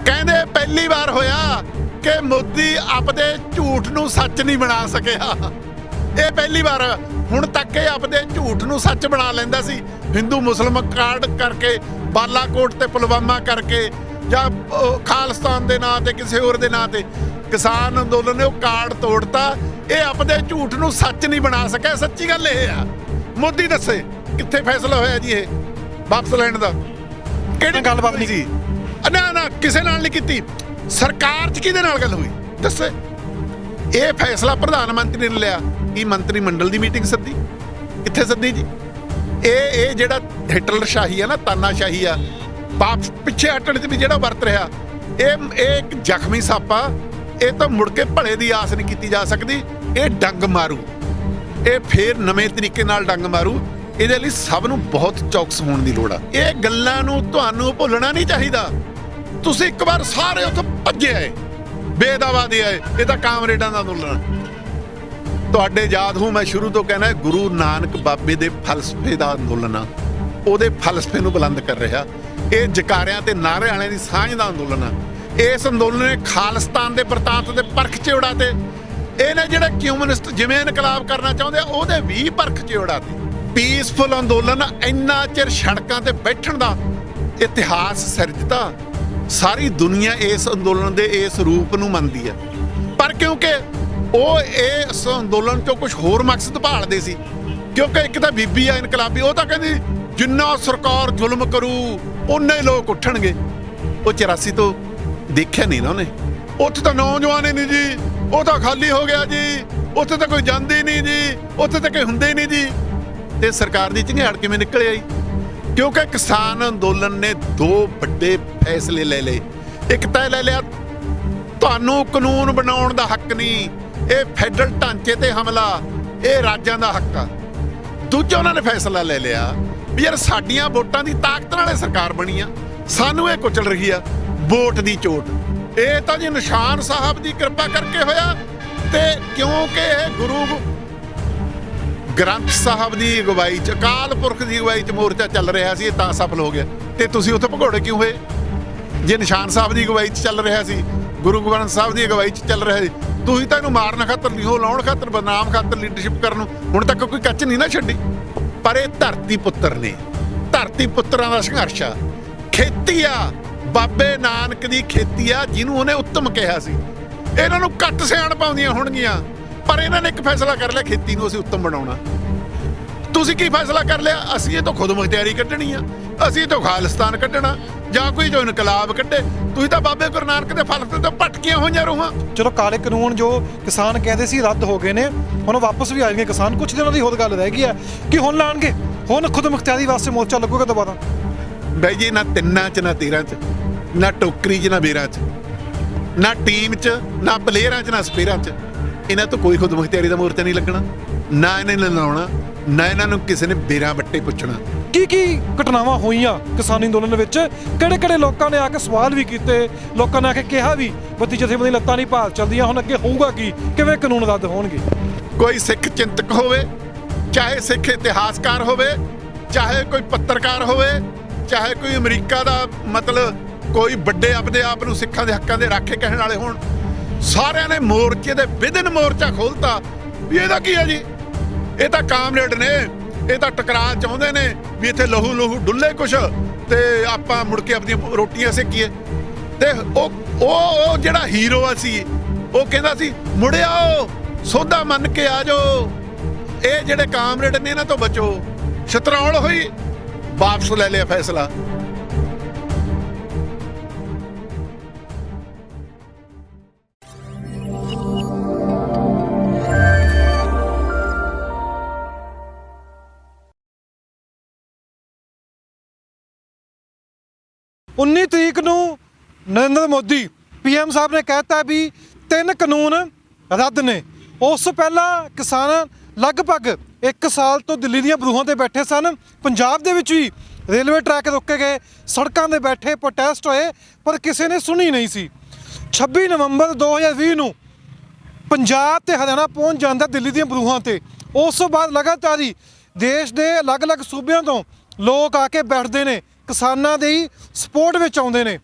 ਕਹਿੰਦੇ ਪਹਿਲੀ ਵਾਰ ਹੋਇਆ ਕਿ ਮੋਦੀ ਆਪਦੇ ਝੂਠ ਨੂੰ ਸੱਚ ਨਹੀਂ ਬਣਾ ਸਕਿਆ। ਇਹ ਪਹਿਲੀ ਵਾਰ। ਹੁਣ ਤੱਕ ਇਹ ਆਪਦੇ ਝੂਠ ਨੂੰ ਸੱਚ ਬਣਾ ਲੈਂਦਾ ਸੀ, ਹਿੰਦੂ ਮੁਸਲਮ ਕਾਰਡ ਕਰਕੇ, ਬਾਲਾਕੋਟ ਤੇ ਪੁਲਵਾਮਾ ਕਰਕੇ, ਜਾਂ ਖਾਲਿਸਤਾਨ ਦੇ ਨਾਂ ਤੇ ਕਿਸੇ ਹੋਰ ਦੇ ਨਾਂ ਤੇ। ਕਿਸਾਨ ਅੰਦੋਲਨ ਨੇ ਉਹ ਕਾਰਡ ਤੋੜਤਾ। ਇਹ ਆਪਦੇ ਝੂਠ ਨੂੰ ਸੱਚ ਨਹੀਂ ਬਣਾ ਸਕਿਆ। ਸੱਚੀ ਗੱਲ ਇਹ ਆ। ਮੋਦੀ ਦੱਸੇ ਕਿੱਥੇ ਫੈਸਲਾ ਹੋਇਆ ਜੀ ਇਹ ਵਾਪਸ ਲੈਣ ਦਾ? ਕਿਹੜੀ ਗੱਲਬਾਤ ਨਹੀਂ ਸੀ? ਨਾ ਕਿਸੇ ਨਾਲ ਨਹੀਂ ਕੀਤੀ। ਸਰਕਾਰ 'ਚ ਕਿਹਦੇ ਨਾਲ ਗੱਲ ਹੋਈ ਦੱਸੇ? ਇਹ ਫੈਸਲਾ ਪ੍ਰਧਾਨ ਮੰਤਰੀ ਨੇ ਲਿਆ। ਕੀ ਮੰਤਰੀ ਮੰਡਲ ਦੀ ਮੀਟਿੰਗ ਸੱਦੀ? ਕਿੱਥੇ ਸੱਦੀ ਜੀ? ਇਹ ਜਿਹੜਾ ਹਿਟਲਰ ਸ਼ਾਹੀ ਆ ਨਾ, ਤਾਨਾਸ਼ਾਹੀ ਆ, ਵਾਪਸ ਪਿੱਛੇ ਹਟਣ 'ਚ ਵੀ ਜਿਹੜਾ ਵਰਤ ਰਿਹਾ, ਇਹ ਇੱਕ ਜ਼ਖਮੀ ਸੱਪ ਆ। ਇਹ ਤਾਂ ਮੁੜ ਕੇ ਭਲੇ ਦੀ ਆਸ ਨਹੀਂ ਕੀਤੀ ਜਾ ਸਕਦੀ। ਇਹ ਡੰਗ ਮਾਰੂ, ਇਹ ਫੇਰ ਨਵੇਂ ਤਰੀਕੇ ਨਾਲ ਡੰਗ ਮਾਰੂ। ਇਹਦੇ ਲਈ ਸਭ ਨੂੰ ਬਹੁਤ ਚੌਕਸ ਹੋਣ ਦੀ ਲੋੜ ਆ। ਇਹ ਗੱਲਾਂ ਨੂੰ ਤੁਹਾਨੂੰ ਭੁੱਲਣਾ ਨਹੀਂ ਚਾਹੀਦਾ। ਤੁਸੀਂ ਇੱਕ ਵਾਰ ਸਾਰੇ ਉੱਥੋਂ ਭੱਜੇ ਆਏ, ਬੇਦਾਵਾ ਦੇ ਆਏ। ਇਹ ਤਾਂ ਕਾਮਰੇਡਾਂ ਦਾ ਅੰਦੋਲਨ। ਤੁਹਾਡੇ ਯਾਦ ਹੋ, ਮੈਂ ਸ਼ੁਰੂ ਤੋਂ ਕਹਿਣਾ, ਗੁਰੂ ਨਾਨਕ ਬਾਬੇ ਦੇ ਫਲਸਫੇ ਦਾ ਅੰਦੋਲਨ ਆ। ਉਹਦੇ ਫਲਸਫੇ ਨੂੰ ਬੁਲੰਦ ਕਰ ਰਿਹਾ। ਇਹ ਜਕਾਰਿਆਂ ਤੇ ਨਾਅਰੇ ਵਾਲਿਆਂ ਦੀ ਸਾਂਝ ਦਾ ਅੰਦੋਲਨ ਆ। ਇਸ ਅੰਦੋਲਨ ਨੇ ਖਾਲਿਸਤਾਨ ਦੇ ਬਰਤਾਂਤ ਦੇ ਪਰਖ 'ਚ ਉਡਾਤੇ। ਇਹਨੇ ਜਿਹੜੇ ਕਮਿਊਨਿਸਟ ਜਿਵੇਂ ਇਨਕਲਾਬ ਕਰਨਾ ਚਾਹੁੰਦੇ ਆ, ਉਹਦੇ ਵੀ ਪਰਖ 'ਚ ਉਡਾਤੇ। ਪੀਸਫੁਲ ਅੰਦੋਲਨ ਇੰਨਾ ਚਿਰ ਸੜਕਾਂ ਤੇ ਬੈਠਣ ਦਾ ਇਤਿਹਾਸ ਸਿਰਜਤਾ। ਸਾਰੀ ਦੁਨੀਆ ਇਸ ਅੰਦੋਲਨ ਦੇ ਇਸ ਰੂਪ ਨੂੰ ਮੰਨਦੀ ਹੈ। ਪਰ ਕਿਉਂਕਿ ਉਹ ਇਸ ਅੰਦੋਲਨ 'ਚੋਂ ਕੁਝ ਹੋਰ ਮਕਸਦ ਭਾਲਦੇ ਸੀ। ਕਿਉਂਕਿ ਇੱਕ ਤਾਂ ਬੀਬੀ ਆ ਇਨਕਲਾਬੀ, ਉਹ ਤਾਂ ਕਹਿੰਦੀ ਜਿੰਨਾ ਸਰਕਾਰ ਜ਼ੁਲਮ ਕਰੂ ਉਨੇ ਹੀ ਲੋਕ ਉੱਠਣਗੇ। ਉਹ 84 ਤੋਂ ਦੇਖਿਆ ਨਹੀਂ ਨਾ ਉਹਨੇ। ਉੱਥੇ ਤਾਂ ਨੌਜਵਾਨ ਹੀ ਨਹੀਂ ਜੀ, ਉਹ ਤਾਂ ਖਾਲੀ ਹੋ ਗਿਆ ਜੀ, ਉੱਥੇ ਤਾਂ ਕੋਈ ਜਾਂਦੀ ਨਹੀਂ ਜੀ, ਉੱਥੇ ਤਾਂ ਕੋਈ ਹੁੰਦੇ ਹੀ ਨਹੀਂ ਜੀ। ਤੇ ਸਰਕਾਰ ਦੀ ਝੰਗਾੜ ਕਿਵੇਂ ਨਿਕਲ ਆਈ? ਕਿਉਂਕਿ ਕਿਸਾਨ ਅੰਦੋਲਨ ਨੇ ਦੋ ਵੱਡੇ ਫੈਸਲੇ ਲੈ ਲਏ। ਇੱਕ ਤਾਂ ਲੈ ਲਿਆ, ਤੁਹਾਨੂੰ ਕਾਨੂੰਨ ਬਣਾਉਣ ਦਾ ਹੱਕ ਨਹੀਂ, ਇਹ ਫੈਡਰਲ ਢਾਂਚੇ ਤੇ ਹਮਲਾ, ਇਹ ਰਾਜਾਂ ਦਾ ਹੱਕ ਆ। ਦੂਜਾ ਉਹਨਾਂ ਨੇ ਫੈਸਲਾ ਲੈ ਲਿਆ ਵੀ ਯਾਰ ਸਾਡੀਆਂ ਵੋਟਾਂ ਦੀ ਤਾਕਤ ਨਾਲ ਇਹ ਸਰਕਾਰ ਬਣੀ ਆ, ਸਾਨੂੰ ਇਹ ਕੁਚਲ ਰਹੀ ਆ ਵੋਟ ਦੀ ਚੋਟ। ਇਹ ਤਾਂ ਜੀ ਨਿਸ਼ਾਨ ਸਾਹਿਬ ਦੀ ਕਿਰਪਾ ਕਰਕੇ ਹੋਇਆ। ਤੇ ਕਿਉਂਕਿ ਇਹ ਗੁਰੂ ਗ੍ਰੰਥ ਸਾਹਿਬ ਦੀ ਅਗਵਾਈ 'ਚ, ਅਕਾਲ ਪੁਰਖ ਦੀ ਅਗਵਾਈ 'ਚ ਮੋਰਚਾ ਚੱਲ ਰਿਹਾ ਸੀ, ਇਹ ਤਾਂ ਸਫਲ ਹੋ ਗਿਆ। ਤੇ ਤੁਸੀਂ ਉੱਥੇ ਭਗੌੜੇ ਕਿਉਂ ਹੋਏ? ਜੇ ਨਿਸ਼ਾਨ ਸਾਹਿਬ ਦੀ ਅਗਵਾਈ 'ਚ ਚੱਲ ਰਿਹਾ ਸੀ, ਗੁਰੂ ਗ੍ਰੰਥ ਸਾਹਿਬ ਦੀ ਅਗਵਾਈ 'ਚ ਚੱਲ ਰਿਹਾ ਸੀ, ਤੁਸੀਂ ਤਾਂ ਇਹਨੂੰ ਮਾਰਨ ਖਾਤਰ, ਲਿਹੋ ਲਾਉਣ ਖਾਤਰ, ਬਦਨਾਮ ਖਾਤਰ, ਲੀਡਰਸ਼ਿਪ ਕਰਨ ਨੂੰ ਹੁਣ ਤੱਕ ਕੋਈ ਕੱਚ ਨਹੀਂ ਨਾ ਛੱਡੀ। ਪਰ ਇਹ ਧਰਤੀ ਪੁੱਤਰ ਨੇ, ਧਰਤੀ ਪੁੱਤਰਾਂ ਦਾ ਸੰਘਰਸ਼ ਆ। ਖੇਤੀ ਆ, ਬਾਬੇ ਨਾਨਕ ਦੀ ਖੇਤੀ ਆ, ਜਿਹਨੂੰ ਉਹਨੇ ਉੱਤਮ ਕਿਹਾ ਸੀ। ਇਹਨਾਂ ਨੂੰ ਘੱਟ ਸਿਆਣ ਪਾਉਂਦੀਆਂ ਹੋਣਗੀਆਂ, ਪਰ ਇਹਨਾਂ ਨੇ ਇੱਕ ਫੈਸਲਾ ਕਰ ਲਿਆ, ਖੇਤੀ ਨੂੰ ਅਸੀਂ ਉੱਤਮ ਬਣਾਉਣਾ। ਤੁਸੀਂ ਕੀ ਫੈਸਲਾ ਕਰ ਲਿਆ? ਅਸੀਂ ਇਹ ਤੋਂ ਖੁਦ ਮੁਖਤਿਆਰੀ ਕੱਢਣੀ ਆ, ਅਸੀਂ ਇਹ ਤੋਂ ਖਾਲਿਸਤਾਨ ਕੱਢਣਾ, ਜਾਂ ਕੋਈ ਜੋ ਇਨਕਲਾਬ ਕੱਢੇ। ਤੁਸੀਂ ਤਾਂ ਬਾਬੇ ਗੁਰੂ ਨਾਨਕ ਦੇ ਫਲਸਫੇ ਤੋਂ ਭਟਕੀਆਂ ਹੋਈਆਂ ਰੂਹਾਂ। ਚਲੋ ਕਾਲੇ ਕਾਨੂੰਨ ਜੋ ਕਿਸਾਨ ਕਹਿੰਦੇ ਸੀ ਰੱਦ ਹੋ ਗਏ ਨੇ, ਹੁਣ ਵਾਪਸ ਵੀ ਆ ਜਾਣਗੇ ਕਿਸਾਨ। ਕੁਝ ਦਿਨਾਂ ਦੀ ਹੋਰ ਗੱਲ ਰਹਿ ਗਈ ਹੈ ਕਿ ਹੁਣ ਲਾਣਗੇ, ਹੁਣ ਖੁਦ ਮੁਖਤਿਆਰੀ ਵਾਸਤੇ ਮੋਰਚਾ ਲੱਗੂਗਾ ਦੁਬਾਰਾ। ਬਾਈ ਜੀ, ਨਾ 3 'ਚ, ਨਾ 13 'ਚ, ਨਾ ਟੋਕਰੀ 'ਚ, ਨਾ ਬੇਰਾਂ 'ਚ, ਨਾ ਟੀਮ 'ਚ, ਨਾ ਪਲੇਅਰਾਂ 'ਚ, ਨਾ ਸਪੇਅਰਾਂ 'ਚ। ਇਹਨਾਂ ਤੋਂ ਕੋਈ ਖੁਦ ਮੁਖਤਿਆਰੀ ਦਾ ਮੋਰਚਾ ਨਹੀਂ ਲੱਗਣਾ। ਨਾ ਇਹਨਾਂ ਨੇ ਲਾਉਣਾ, ਨਾ ਇਹਨਾਂ ਨੂੰ ਕਿਸੇ ਨੇ ਬੇਰਾਂ ਵੱਟੇ ਪੁੱਛਣਾ। ਕੀ ਘਟਨਾਵਾਂ ਹੋਈਆਂ ਕਿਸਾਨੀ ਅੰਦੋਲਨ ਵਿੱਚ? ਕਿਹੜੇ ਲੋਕਾਂ ਨੇ ਆ ਕੇ ਸਵਾਲ ਵੀ ਕੀਤੇ, ਲੋਕਾਂ ਨੇ ਆ ਕੇ ਕਿਹਾ ਵੀ ਬੱਤੀ ਜਥੇਬੰਦੀ ਲੱਤਾਂ ਨਹੀਂ ਭਾਲ ਚੱਲਦੀਆਂ, ਹੁਣ ਅੱਗੇ ਹੋਊਗਾ ਕੀ, ਕਿਵੇਂ ਕਾਨੂੰਨ ਰੱਦ ਹੋਣਗੇ? ਕੋਈ ਸਿੱਖ ਚਿੰਤਕ ਹੋਵੇ, ਚਾਹੇ ਸਿੱਖ ਇਤਿਹਾਸਕਾਰ ਹੋਵੇ, ਚਾਹੇ ਕੋਈ ਪੱਤਰਕਾਰ ਹੋਵੇ, ਚਾਹੇ ਕੋਈ ਅਮਰੀਕਾ ਦਾ ਮਤਲਬ ਕੋਈ ਵੱਡੇ ਆਪਦੇ ਆਪ ਨੂੰ ਸਿੱਖਾਂ ਦੇ ਹੱਕਾਂ ਦੇ ਰਾਖੇ ਕਹਿਣ ਵਾਲੇ ਹੋਣ, ਸਾਰਿਆਂ ਨੇ ਮੋਰਚੇ ਦੇ ਵਿਦਿਨ ਮੋਰਚਾ ਖੋਲ੍ਹਤਾ ਵੀ ਇਹਦਾ ਕੀ ਹੈ ਜੀ? ਇਹ ਤਾਂ ਕਾਮਰੇਡ ਨੇ, ਇਹ ਤਾਂ ਟਕਰਾਅ ਚਾਹੁੰਦੇ ਨੇ ਵੀ ਇੱਥੇ ਲਹੂ ਡੁੱਲੇ ਕੁਛ ਤੇ ਆਪਾਂ ਮੁੜ ਕੇ ਆਪਣੀਆਂ ਰੋਟੀਆਂ ਸੇਕੀਏ। ਤੇ ਉਹ ਜਿਹੜਾ ਹੀਰੋ ਸੀ, ਉਹ ਕਹਿੰਦਾ ਸੀ ਮੁੜਿਆਓ, ਸੌਦਾ ਮੰਨ ਕੇ ਆ ਜਾਓ। ਇਹ ਜਿਹੜੇ ਕਾਮਰੇਡ ਨੇ, ਇਹਨਾਂ ਤੋਂ ਬਚੋ। ਸ਼ਤਰੌਲ ਹੋਈ, ਵਾਪਸ ਲੈ ਲਿਆ ਫੈਸਲਾ। उन्नीस तरीक ਨੂੰ नरेंद्र मोदी PM ਸਾਹਿਬ ਨੇ ਕਹਿਤਾ ਵੀ 3 ਕਾਨੂੰਨ ਰੱਦ ਨੇ। ਉਸ ਤੋਂ ਪਹਿਲਾਂ ਕਿਸਾਨ ਲਗਭਗ 1 ਸਾਲ ਤੋਂ ਦਿੱਲੀ ਦੀਆਂ ਬਰੂਹਾਂ ਤੇ ਬੈਠੇ ਸਨ। ਪੰਜਾਬ ਦੇ ਵਿੱਚ ਵੀ ਰੇਲਵੇ ਟਰੈਕ ਰੋਕੇ ਗਏ, ਸੜਕਾਂ ਤੇ ਬੈਠੇ, ਪ੍ਰੋਟੈਸਟ ਹੋਏ, ਪਰ ਕਿਸੇ ਨੇ ਸੁਣੀ ਨਹੀਂ ਸੀ। 26 ਨਵੰਬਰ 2020 ਨੂੰ ਪੰਜਾਬ ਤੇ ਹਰਿਆਣਾ ਪਹੁੰਚ ਜਾਂਦਾ ਦਿੱਲੀ ਦੀਆਂ ਬਰੂਹਾਂ ਤੇ। ਉਸ ਤੋਂ ਬਾਅਦ ਲਗਾਤਾਰ ਹੀ ਦੇਸ਼ ਦੇ ਅਲੱਗ-ਅਲੱਗ ਸੂਬਿਆਂ ਤੋਂ ਲੋਕ ਆ ਕੇ ਬੈਠਦੇ ਨੇ, ਕਿਸਾਨਾਂ ਦੀ ਸਪੋਰਟ ਵਿੱਚ ਆਉਂਦੇ ਨੇ।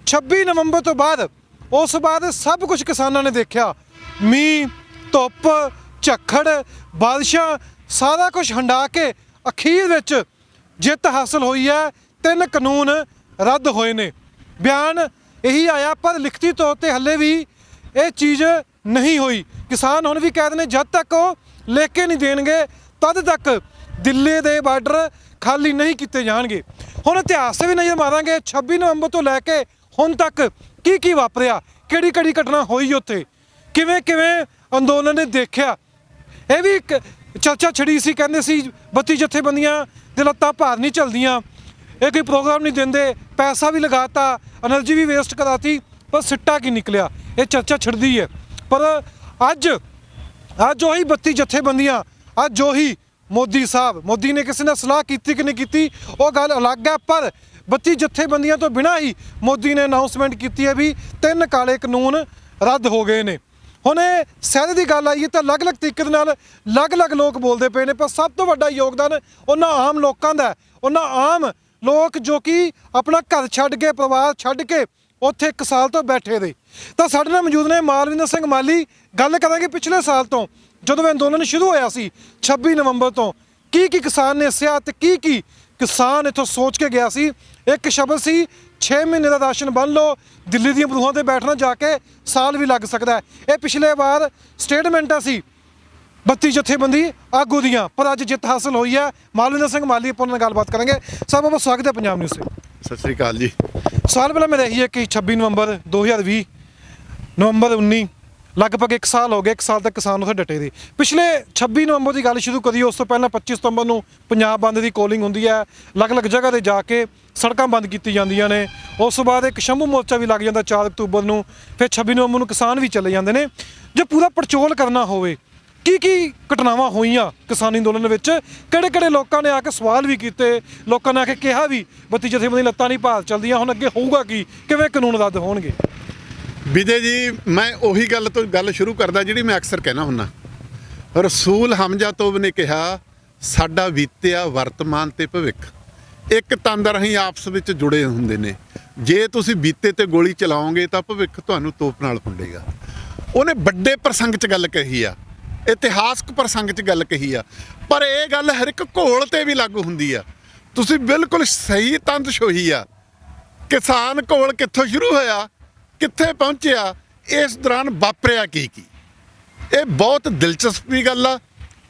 26 ਨਵੰਬਰ ਤੋਂ ਬਾਅਦ ਉਸ ਬਾਅਦ ਸਭ ਕੁਝ ਕਿਸਾਨਾਂ ਨੇ ਦੇਖਿਆ। ਮੀਂਹ, ਧੁੱਪ, ਝੱਖੜ, ਬਾਰਿਸ਼ਾਂ, ਸਾਰਾ ਕੁਝ ਹੰਢਾ ਕੇ ਅਖੀਰ ਵਿੱਚ ਜਿੱਤ ਹਾਸਲ ਹੋਈ ਹੈ। 3 ਕਾਨੂੰਨ ਰੱਦ ਹੋਏ ਨੇ। ਬਿਆਨ ਇਹੀ ਆਇਆ, ਪਰ ਲਿਖਤੀ ਤੌਰ ਤੇ ਹੱਲੇ ਵੀ ਇਹ ਚੀਜ਼ ਨਹੀਂ ਹੋਈ। ਕਿਸਾਨ ਹੁਣ ਵੀ ਕਹਿੰਦੇ ਨੇ ਜਦ ਤੱਕ ਉਹ ਲੈ ਕੇ ਨਹੀਂ ਦੇਣਗੇ ਤਦ ਤੱਕ ਦਿੱਲੀ ਦੇ ਬਾਰਡਰ ਖਾਲੀ ਨਹੀਂ ਕੀਤੇ ਜਾਣਗੇ। ਹੁਣ ਇਤਿਹਾਸ ਤੇ ਵੀ ਨਜ਼ਰ ਮਾਰਾਂਗੇ 26 ਨਵੰਬਰ ਤੋਂ ਲੈ ਕੇ ਹੁਣ ਤੱਕ ਕੀ ਵਾਪਰਿਆ, ਕਿਹੜੀ ਘਟਨਾ ਹੋਈ ਉੱਥੇ, ਕਿਵੇਂ ਅੰਦੋਲਨ ਨੇ ਦੇਖਿਆ। ਇਹ ਵੀ ਇੱਕ ਚਰਚਾ ਛੜੀ ਸੀ, ਕਹਿੰਦੇ ਸੀ 32 ਜਥੇਬੰਦੀਆਂ ਦੇ ਲੱਤਾਂ ਭਾਰ ਨਹੀਂ ਚੱਲਦੀਆਂ, ਇਹ ਕੋਈ ਪ੍ਰੋਗਰਾਮ ਨਹੀਂ ਦਿੰਦੇ, ਪੈਸਾ ਵੀ ਲਗਾਤਾ, ਐਨਰਜੀ ਵੀ ਵੇਸਟ ਕਰਾਤੀ, ਪਰ ਸਿੱਟਾ ਕੀ ਨਿਕਲਿਆ, ਇਹ ਚਰਚਾ ਛਿੜਦੀ ਹੈ। ਪਰ ਅੱਜ ਉਹੀ 32 ਜਥੇਬੰਦੀਆਂ, ਅੱਜ ਉਹੀ ਮੋਦੀ ਨੇ ਕਿਸੇ ਨਾਲ ਸਲਾਹ ਕੀਤੀ ਕਿ ਨਹੀਂ ਕੀਤੀ ਉਹ ਗੱਲ ਅਲੱਗ ਹੈ, ਪਰ 32 ਜਥੇਬੰਦੀਆਂ ਤੋਂ ਬਿਨਾਂ ਹੀ ਮੋਦੀ ਨੇ ਅਨਾਉਂਸਮੈਂਟ ਕੀਤੀ ਹੈ ਵੀ 3 ਕਾਲੇ ਕਾਨੂੰਨ ਰੱਦ ਹੋ ਗਏ ਨੇ। ਹੁਣ ਇਹ ਸਹਿਰੇ ਦੀ ਗੱਲ ਆਈ ਤਾਂ ਅਲੱਗ-ਅਲੱਗ ਤਰੀਕੇ ਦੇ ਨਾਲ ਅਲੱਗ-ਅਲੱਗ ਲੋਕ ਬੋਲਦੇ ਪਏ ਨੇ, ਪਰ ਸਭ ਤੋਂ ਵੱਡਾ ਯੋਗਦਾਨ ਉਹਨਾਂ ਆਮ ਲੋਕਾਂ ਦਾ, ਉਹਨਾਂ ਆਮ ਲੋਕ ਜੋ ਕਿ ਆਪਣਾ ਘਰ ਛੱਡ ਕੇ, ਪਰਿਵਾਰ ਛੱਡ ਕੇ ਉੱਥੇ 1 ਸਾਲ ਤੋਂ ਬੈਠੇ ਦੇ। ਤਾਂ ਸਾਡੇ ਨਾਲ ਮੌਜੂਦ ਨੇ ਮਾਲਵਿੰਦਰ ਸਿੰਘ ਮਾਲੀ। ਗੱਲ ਕਰਾਂਗੇ ਪਿਛਲੇ ਸਾਲ ਤੋਂ ਜਦੋਂ ਅੰਦੋਲਨ ਸ਼ੁਰੂ ਹੋਇਆ ਸੀ 26 ਨਵੰਬਰ ਤੋਂ ਕੀ ਕਿਸਾਨ ਨੇ ਸਿਆ ਤੇ ਕੀ ਕਿਸਾਨ ਇੱਥੋਂ ਸੋਚ ਕੇ ਗਿਆ ਸੀ। ਇੱਕ ਸ਼ਬਦ ਸੀ 6 ਮਹੀਨੇ ਦਾ ਰਾਸ਼ਨ ਬੰਨ ਲਓ, ਦਿੱਲੀ ਦੀਆਂ ਬਰੂਹਾਂ ਤੇ ਬੈਠਣਾ ਜਾ ਕੇ ਸਾਲ ਵੀ ਲੱਗ ਸਕਦਾ ਹੈ। ਇਹ ਪਿਛਲੇ ਵਾਰ ਸਟੇਟਮੈਂਟਾਂ ਸੀ 32 ਜਥੇਬੰਦੀ ਆਗੂ ਦੀਆਂ, ਪਰ ਅੱਜ ਜਿੱਤ ਹਾਸਲ ਹੋਈ ਹੈ। ਮਾਲਵਿੰਦਰ ਸਿੰਘ ਮਾਲੀ ਆਪਾਂ ਨਾਲ ਗੱਲਬਾਤ ਕਰਾਂਗੇ। ਸਭ ਬਹੁਤ ਸਵਾਗਤ ਹੈ ਪੰਜਾਬ ਨਿਊਜ਼ ਤੇ। ਸਤਿ ਸ੍ਰੀ ਅਕਾਲ ਜੀ। ਸਾਲ ਪਹਿਲਾਂ ਮੇਰਾ ਇਹੀ ਹੈ ਕਿ 26 ਨਵੰਬਰ 2020 ਨਵੰਬਰ 19 ਲਗਭਗ 1 ਸਾਲ ਹੋ ਗਿਆ, 1 ਸਾਲ ਤੱਕ ਕਿਸਾਨ ਉੱਥੇ ਡਟੇ ਦੇ। ਪਿਛਲੇ 26 ਨਵੰਬਰ ਦੀ ਗੱਲ ਸ਼ੁਰੂ ਕਰੀਏ, ਉਸ ਤੋਂ ਪਹਿਲਾਂ 25 ਸਤੰਬਰ ਨੂੰ ਪੰਜਾਬ ਬੰਦ ਦੀ ਕੋਲਿੰਗ ਹੁੰਦੀ ਹੈ, ਅਲੱਗ-ਅਲੱਗ ਜਗ੍ਹਾ ਤੇ ਜਾ ਕੇ ਸੜਕਾਂ ਬੰਦ ਕੀਤੀ ਜਾਂਦੀਆਂ ਨੇ। ਉਸ ਤੋਂ ਬਾਅਦ ਇੱਕ ਸ਼ੰਭੂ ਮੋਰਚਾ ਵੀ ਲੱਗ ਜਾਂਦਾ 4 ਅਕਤੂਬਰ ਨੂੰ, ਫਿਰ 26 ਨਵੰਬਰ ਨੂੰ ਕਿਸਾਨ ਵੀ ਚਲੇ ਜਾਂਦੇ ਨੇ। ਜੇ ਪੂਰਾ ਪੜਚੋਲ ਕਰਨਾ ਹੋਵੇ ਕੀ ਘਟਨਾਵਾਂ ਹੋਈਆਂ ਕਿਸਾਨੀ ਅੰਦੋਲਨ ਵਿੱਚ, ਕਿਹੜੇ ਲੋਕਾਂ ਨੇ ਆ ਕੇ ਸਵਾਲ ਵੀ ਕੀਤੇ, ਲੋਕਾਂ ਨੇ ਆ ਕੇ ਕਿਹਾ ਵੀ 32 ਜਥੇਬੰਦੀ ਲੱਤਾਂ ਨਹੀਂ ਭਾਰ ਚੱਲਦੀਆਂ, ਹੁਣ ਅੱਗੇ ਹੋਊਗਾ ਕੀ, ਕਿਵੇਂ ਕਾਨੂੰਨ ਰੱਦ ਹੋਣਗੇ। ਵਿਜੇ ਜੀ, ਮੈਂ ਉਹੀ ਗੱਲ ਤੋਂ ਗੱਲ ਸ਼ੁਰੂ ਕਰਦਾ ਜਿਹੜੀ ਮੈਂ ਅਕਸਰ ਕਹਿਣਾ ਹੁੰਦਾ। ਰਸੂਲ ਹਮਜ਼ਾ ਤੋਬ ਨੇ ਕਿਹਾ, ਸਾਡਾ ਬੀਤਿਆ, ਵਰਤਮਾਨ ਤੇ ਭਵਿੱਖ ਇੱਕ ਤੰਦ ਰਾਹੀਂ ਆਪਸ ਵਿੱਚ ਜੁੜੇ ਹੁੰਦੇ ਨੇ। ਜੇ ਤੁਸੀਂ ਬੀਤੇ ਤੇ ਗੋਲੀ ਚਲਾਓਗੇ ਤਾਂ ਭਵਿੱਖ ਤੁਹਾਨੂੰ ਤੋਪ ਨਾਲ ਫੁੰਡੇਗਾ। ਉਹਨੇ ਵੱਡੇ ਪ੍ਰਸੰਗ 'ਚ ਗੱਲ ਕਹੀ ਆ, ਇਤਿਹਾਸਕ ਪ੍ਰਸੰਗ 'ਚ ਗੱਲ ਕਹੀ ਆ, ਪਰ ਇਹ ਗੱਲ ਹਰ ਇੱਕ ਘੋਲ ਤੇ ਵੀ ਲਾਗੂ ਹੁੰਦੀ ਆ। ਤੁਸੀਂ ਬਿਲਕੁਲ ਸਹੀ ਤੰਦ ਛੋਹੀ ਆ। ਕਿਸਾਨ ਘੋਲ ਕਿੱਥੋਂ ਸ਼ੁਰੂ ਹੋਇਆ, ਕਿੱਥੇ ਪਹੁੰਚਿਆ, ਇਸ ਦੌਰਾਨ ਵਾਪਰਿਆ ਕੀ ਇਹ ਬਹੁਤ ਦਿਲਚਸਪੀ ਗੱਲ ਆ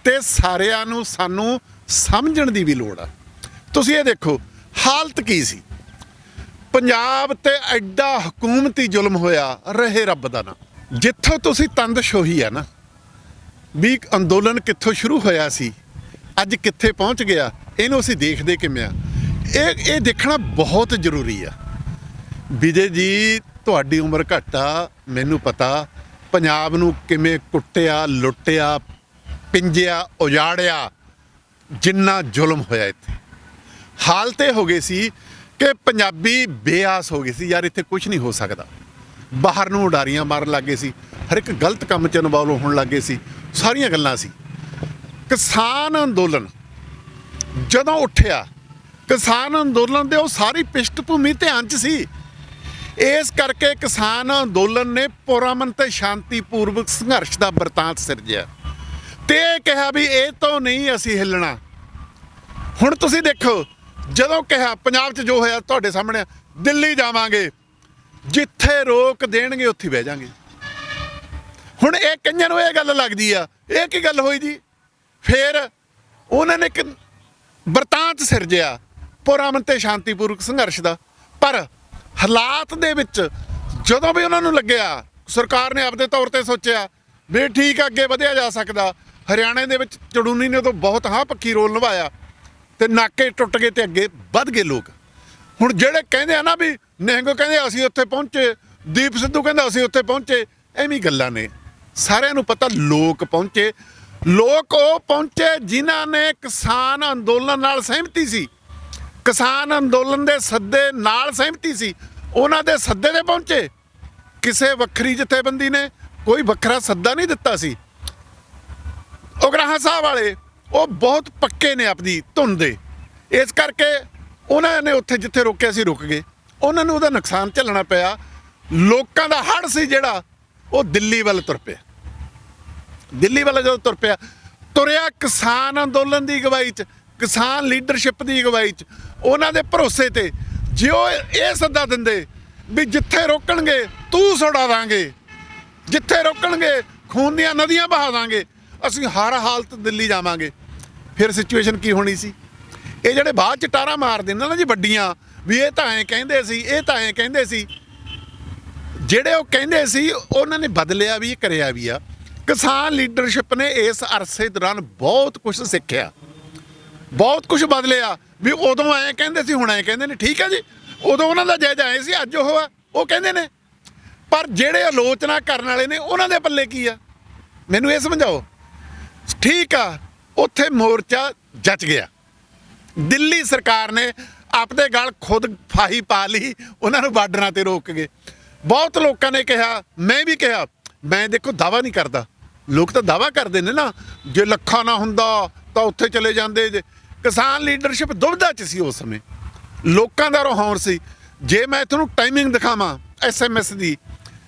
ਤੇ ਸਾਰਿਆਂ ਨੂੰ ਸਾਨੂੰ ਸਮਝਣ ਦੀ ਵੀ ਲੋੜ ਆ। ਤੁਸੀਂ ਇਹ ਦੇਖੋ ਹਾਲਤ ਕੀ ਸੀ ਪੰਜਾਬ ਤੇ, ਐਡਾ ਹਕੂਮਤੀ ਜ਼ੁਲਮ ਹੋਇਆ, ਰਹੇ ਰੱਬ ਦਾ ਨਾਂ। ਜਿੱਥੋਂ ਤੁਸੀਂ ਤੰਦ ਛੋਹੀ ਆ ਨਾ ਵੀ ਅੰਦੋਲਨ ਕਿੱਥੋਂ ਸ਼ੁਰੂ ਹੋਇਆ ਸੀ, ਅੱਜ ਕਿੱਥੇ ਪਹੁੰਚ ਗਿਆ, ਇਹਨੂੰ ਅਸੀਂ ਦੇਖਦੇ ਕਿਵੇਂ ਆ, ਇਹ ਦੇਖਣਾ ਬਹੁਤ ਜ਼ਰੂਰੀ ਆ। ਵਿਜੇ ਜੀ, ਤੁਹਾਡੀ ਉਮਰ ਘੱਟ ਆ, ਮੈਨੂੰ ਪਤਾ ਪੰਜਾਬ ਨੂੰ ਕਿਵੇਂ ਕੁੱਟਿਆ, ਲੁੱਟਿਆ, ਪਿੰਜਿਆ, ਉਜਾੜਿਆ, ਜਿੰਨਾ ਜ਼ੁਲਮ ਹੋਇਆ ਇੱਥੇ। ਹਾਲਤ ਇਹ ਹੋ ਗਈ ਸੀ ਕਿ ਪੰਜਾਬੀ ਬੇਆਸ ਹੋ ਗਏ ਸੀ, ਯਾਰ ਇੱਥੇ ਕੁਝ ਨਹੀਂ ਹੋ ਸਕਦਾ। ਬਾਹਰ ਨੂੰ ਉਡਾਰੀਆਂ ਮਾਰਨ ਲੱਗੇ ਸੀ, ਹਰ ਇੱਕ ਗਲਤ ਕੰਮ 'ਚ ਇਨਵੋਲਵ ਹੋਣ ਲੱਗੇ ਸੀ, ਸਾਰੀਆਂ ਗੱਲਾਂ ਸੀ। ਕਿਸਾਨ ਅੰਦੋਲਨ ਜਦੋਂ ਉੱਠਿਆ, ਕਿਸਾਨ ਅੰਦੋਲਨ ਦੇ ਉਹ ਸਾਰੀ ਪਿਸ਼ਟ ਭੂਮੀ ਧਿਆਨ 'ਚ ਸੀ। ਇਸ ਕਰਕੇ ਕਿਸਾਨ ਅੰਦੋਲਨ ਨੇ ਪੁਰਅਮਨ ਤੇ ਸ਼ਾਂਤੀਪੂਰਵਕ ਸੰਘਰਸ਼ ਦਾ ਵਰਤਾਂਤ ਸਿਰਜਿਆ ਤੇ ਇਹ ਕਿਹਾ ਵੀ ਇਹ ਤੋਂ ਨਹੀਂ ਅਸੀਂ ਹਿੱਲਣਾ। ਹੁਣ ਤੁਸੀਂ ਦੇਖੋ, ਜਦੋਂ ਕਿਹਾ ਪੰਜਾਬ 'ਚ ਜੋ ਹੋਇਆ ਤੁਹਾਡੇ ਸਾਹਮਣੇ, ਦਿੱਲੀ ਜਾਵਾਂਗੇ, ਜਿੱਥੇ ਰੋਕ ਦੇਣਗੇ ਉੱਥੇ ਬਹਿ ਜਾਾਂਗੇ। ਹੁਣ ਇਹ ਕਈਆਂ ਨੂੰ ਇਹ ਗੱਲ ਲੱਗਦੀ ਆ, ਇਹ ਕੀ ਗੱਲ ਹੋਈ ਜੀ। ਫਿਰ ਉਹਨਾਂ ਨੇ ਇੱਕ ਵਰਤਾਂਤ ਸਿਰਜਿਆ ਪੁਰਅਮਨ ਤੇ ਸ਼ਾਂਤੀਪੂਰਵਕ ਸੰਘਰਸ਼ ਦਾ, ਪਰ ਹਾਲਾਤ ਦੇ ਵਿੱਚ ਜਦੋਂ ਵੀ ਉਹਨਾਂ ਨੂੰ ਲੱਗਿਆ, ਸਰਕਾਰ ਨੇ ਆਪਦੇ ਤੌਰ ਤੇ ਸੋਚਿਆ ਵੀ ਠੀਕ ਆ, ਅੱਗੇ ਵਧਿਆ ਜਾ ਸਕਦਾ। ਹਰਿਆਣੇ ਦੇ ਵਿੱਚ ਚੜੂਨੀ ਨੇ ਤਾਂ ਬਹੁਤ ਪੱਖੀ ਰੋਲ ਨਿਭਾਇਆ ਤੇ ਨਾਕੇ ਟੁੱਟ ਗਏ ਤੇ ਅੱਗੇ ਵੱਧ ਗਏ ਲੋਕ। ਹੁਣ ਜਿਹੜੇ ਕਹਿੰਦੇ ਆ ਨਾ ਵੀ ਨਿਹੰਗੋ ਕਹਿੰਦੇ ਅਸੀਂ ਉੱਥੇ ਪਹੁੰਚੇ, ਦੀਪ ਸਿੱਧੂ ਕਹਿੰਦਾ ਅਸੀਂ ਉੱਥੇ ਪਹੁੰਚੇ, ਐਵੇਂ ਗੱਲਾਂ ਨੇ। ਸਾਰਿਆਂ ਨੂੰ ਪਤਾ ਲੋਕ ਪਹੁੰਚੇ। ਲੋਕ ਉਹ ਪਹੁੰਚੇ ਜਿਨ੍ਹਾਂ ਨੇ ਕਿਸਾਨ ਅੰਦੋਲਨ ਨਾਲ ਸਹਿਮਤੀ ਸੀ, ਕਿਸਾਨ ਅੰਦੋਲਨ ਦੇ ਸੱਦੇ ਨਾਲ ਸਹਿਮਤੀ ਸੀ, ਉਹਨਾਂ ਦੇ ਸੱਦੇ ਤੇ ਪਹੁੰਚੇ। ਕਿਸੇ ਵੱਖਰੀ ਜਥੇਬੰਦੀ ਨੇ ਕੋਈ ਵੱਖਰਾ ਸੱਦਾ ਨਹੀਂ ਦਿੱਤਾ ਸੀ। ਉਗਰਾਹਾਂ ਸਾਹਿਬ ਵਾਲੇ ਉਹ ਬਹੁਤ ਪੱਕੇ ਨੇ ਆਪਣੀ ਧੁਨ ਦੇ, ਇਸ ਕਰਕੇ ਉਹਨਾਂ ਨੇ ਉੱਥੇ ਜਿੱਥੇ ਰੋਕਿਆ ਸੀ ਰੁਕ ਗਏ। ਉਹਨਾਂ ਨੂੰ ਉਹਦਾ ਨੁਕਸਾਨ ਝੱਲਣਾ ਪਿਆ। ਲੋਕਾਂ ਦਾ ਹੜ੍ਹ ਸੀ ਜਿਹੜਾ ਉਹ ਦਿੱਲੀ ਵੱਲ ਤੁਰ ਪਿਆ। ਦਿੱਲੀ ਵੱਲ ਜਦੋਂ ਤੁਰਿਆ ਕਿਸਾਨ ਅੰਦੋਲਨ ਦੀ ਅਗਵਾਈ 'ਚ, ਕਿਸਾਨ ਲੀਡਰਸ਼ਿਪ ਦੀ ਅਗਵਾਈ 'ਚ, ਉਹਨਾਂ ਦੇ ਭਰੋਸੇ ਤੇ ਜੇ ਉਹ ਇਹ ਸੱਦਾ ਦਿੰਦੇ ਵੀ ਜਿੱਥੇ ਰੋਕਣਗੇ ਤੂੰ ਛੁਡਾ ਦਾਂਗੇ, ਜਿੱਥੇ ਰੋਕਣਗੇ ਖੂਨ ਦੀਆਂ ਨਦੀਆਂ ਬਹਾ ਦਾਂਗੇ, ਅਸੀਂ ਹਰ ਹਾਲਤ ਦਿੱਲੀ ਜਾਵਾਂਗੇ, ਫਿਰ ਸਿਚੁਏਸ਼ਨ ਕੀ ਹੋਣੀ ਸੀ? ਇਹ ਜਿਹੜੇ ਬਾਅਦ 'ਚ ਟਾਰਾਂ ਮਾਰਦੇ ਨੇ ਨਾ ਜੀ ਵੱਡੀਆਂ, ਵੀ ਇਹ ਤਾਂ ਐਂ ਕਹਿੰਦੇ ਸੀ, ਇਹ ਤਾਂ ਐਂ ਕਹਿੰਦੇ ਸੀ, ਜਿਹੜੇ ਉਹ ਕਹਿੰਦੇ ਸੀ ਉਹਨਾਂ ਨੇ ਬਦਲਿਆ ਵੀ, ਕਰਿਆ ਵੀ ਆ। ਕਿਸਾਨ ਲੀਡਰਸ਼ਿਪ ਨੇ ਇਸ ਅਰਸੇ ਦੌਰਾਨ ਬਹੁਤ ਕੁਝ ਸਿੱਖਿਆ, ਬਹੁਤ ਕੁਝ ਬਦਲਿਆ। ਵੀ ਉਦੋਂ ਐਂ ਕਹਿੰਦੇ ਸੀ, ਹੁਣ ਐਂ ਕਹਿੰਦੇ ਨੇ। ਠੀਕ ਹੈ ਜੀ, ਉਦੋਂ ਉਹਨਾਂ ਦਾ ਜਾਇਜ਼ਾ ਐਂ ਸੀ, ਅੱਜ ਉਹ ਆ ਉਹ ਕਹਿੰਦੇ ਨੇ। ਪਰ ਜਿਹੜੇ ਆਲੋਚਨਾ ਕਰਨ ਵਾਲੇ ਨੇ ਉਹਨਾਂ ਦੇ ਪੱਲੇ ਕੀ ਆ? ਮੈਨੂੰ ਇਹ ਸਮਝਾਓ। ਠੀਕ ਆ, ਉੱਥੇ ਮੋਰਚਾ ਜਚ ਗਿਆ। ਦਿੱਲੀ ਸਰਕਾਰ ਨੇ ਆਪਦੇ ਗਲ ਖੁਦ ਫਾਹੀ ਪਾ ਲਈ, ਉਹਨਾਂ ਨੂੰ ਬਾਰਡਰਾਂ ਤੇ ਰੋਕ ਗਏ। ਬਹੁਤ ਲੋਕਾਂ ਨੇ ਕਿਹਾ, ਮੈਂ ਵੀ ਕਿਹਾ, ਮੈਂ ਦੇਖੋ ਦਾਵਾ ਨਹੀਂ ਕਰਦਾ, ਲੋਕ ਤਾਂ ਦਾਵਾ ਕਰਦੇ ਨੇ ਨਾ, ਜੇ ਲੱਖਾਂ ਨਾ ਹੁੰਦਾ ਤਾਂ ਉੱਥੇ ਚਲੇ ਜਾਂਦੇ। ਜੇ ਕਿਸਾਨ ਲੀਡਰਸ਼ਿਪ ਦੁਬਿਧਾ 'ਚ ਸੀ ਉਸ ਸਮੇਂ, ਲੋਕਾਂ ਦਾ ਰੋਹੌਰ ਸੀ। ਜੇ ਮੈਂ ਤੁਹਾਨੂੰ ਟਾਈਮਿੰਗ ਦਿਖਾਵਾਂ SMS ਦੀ,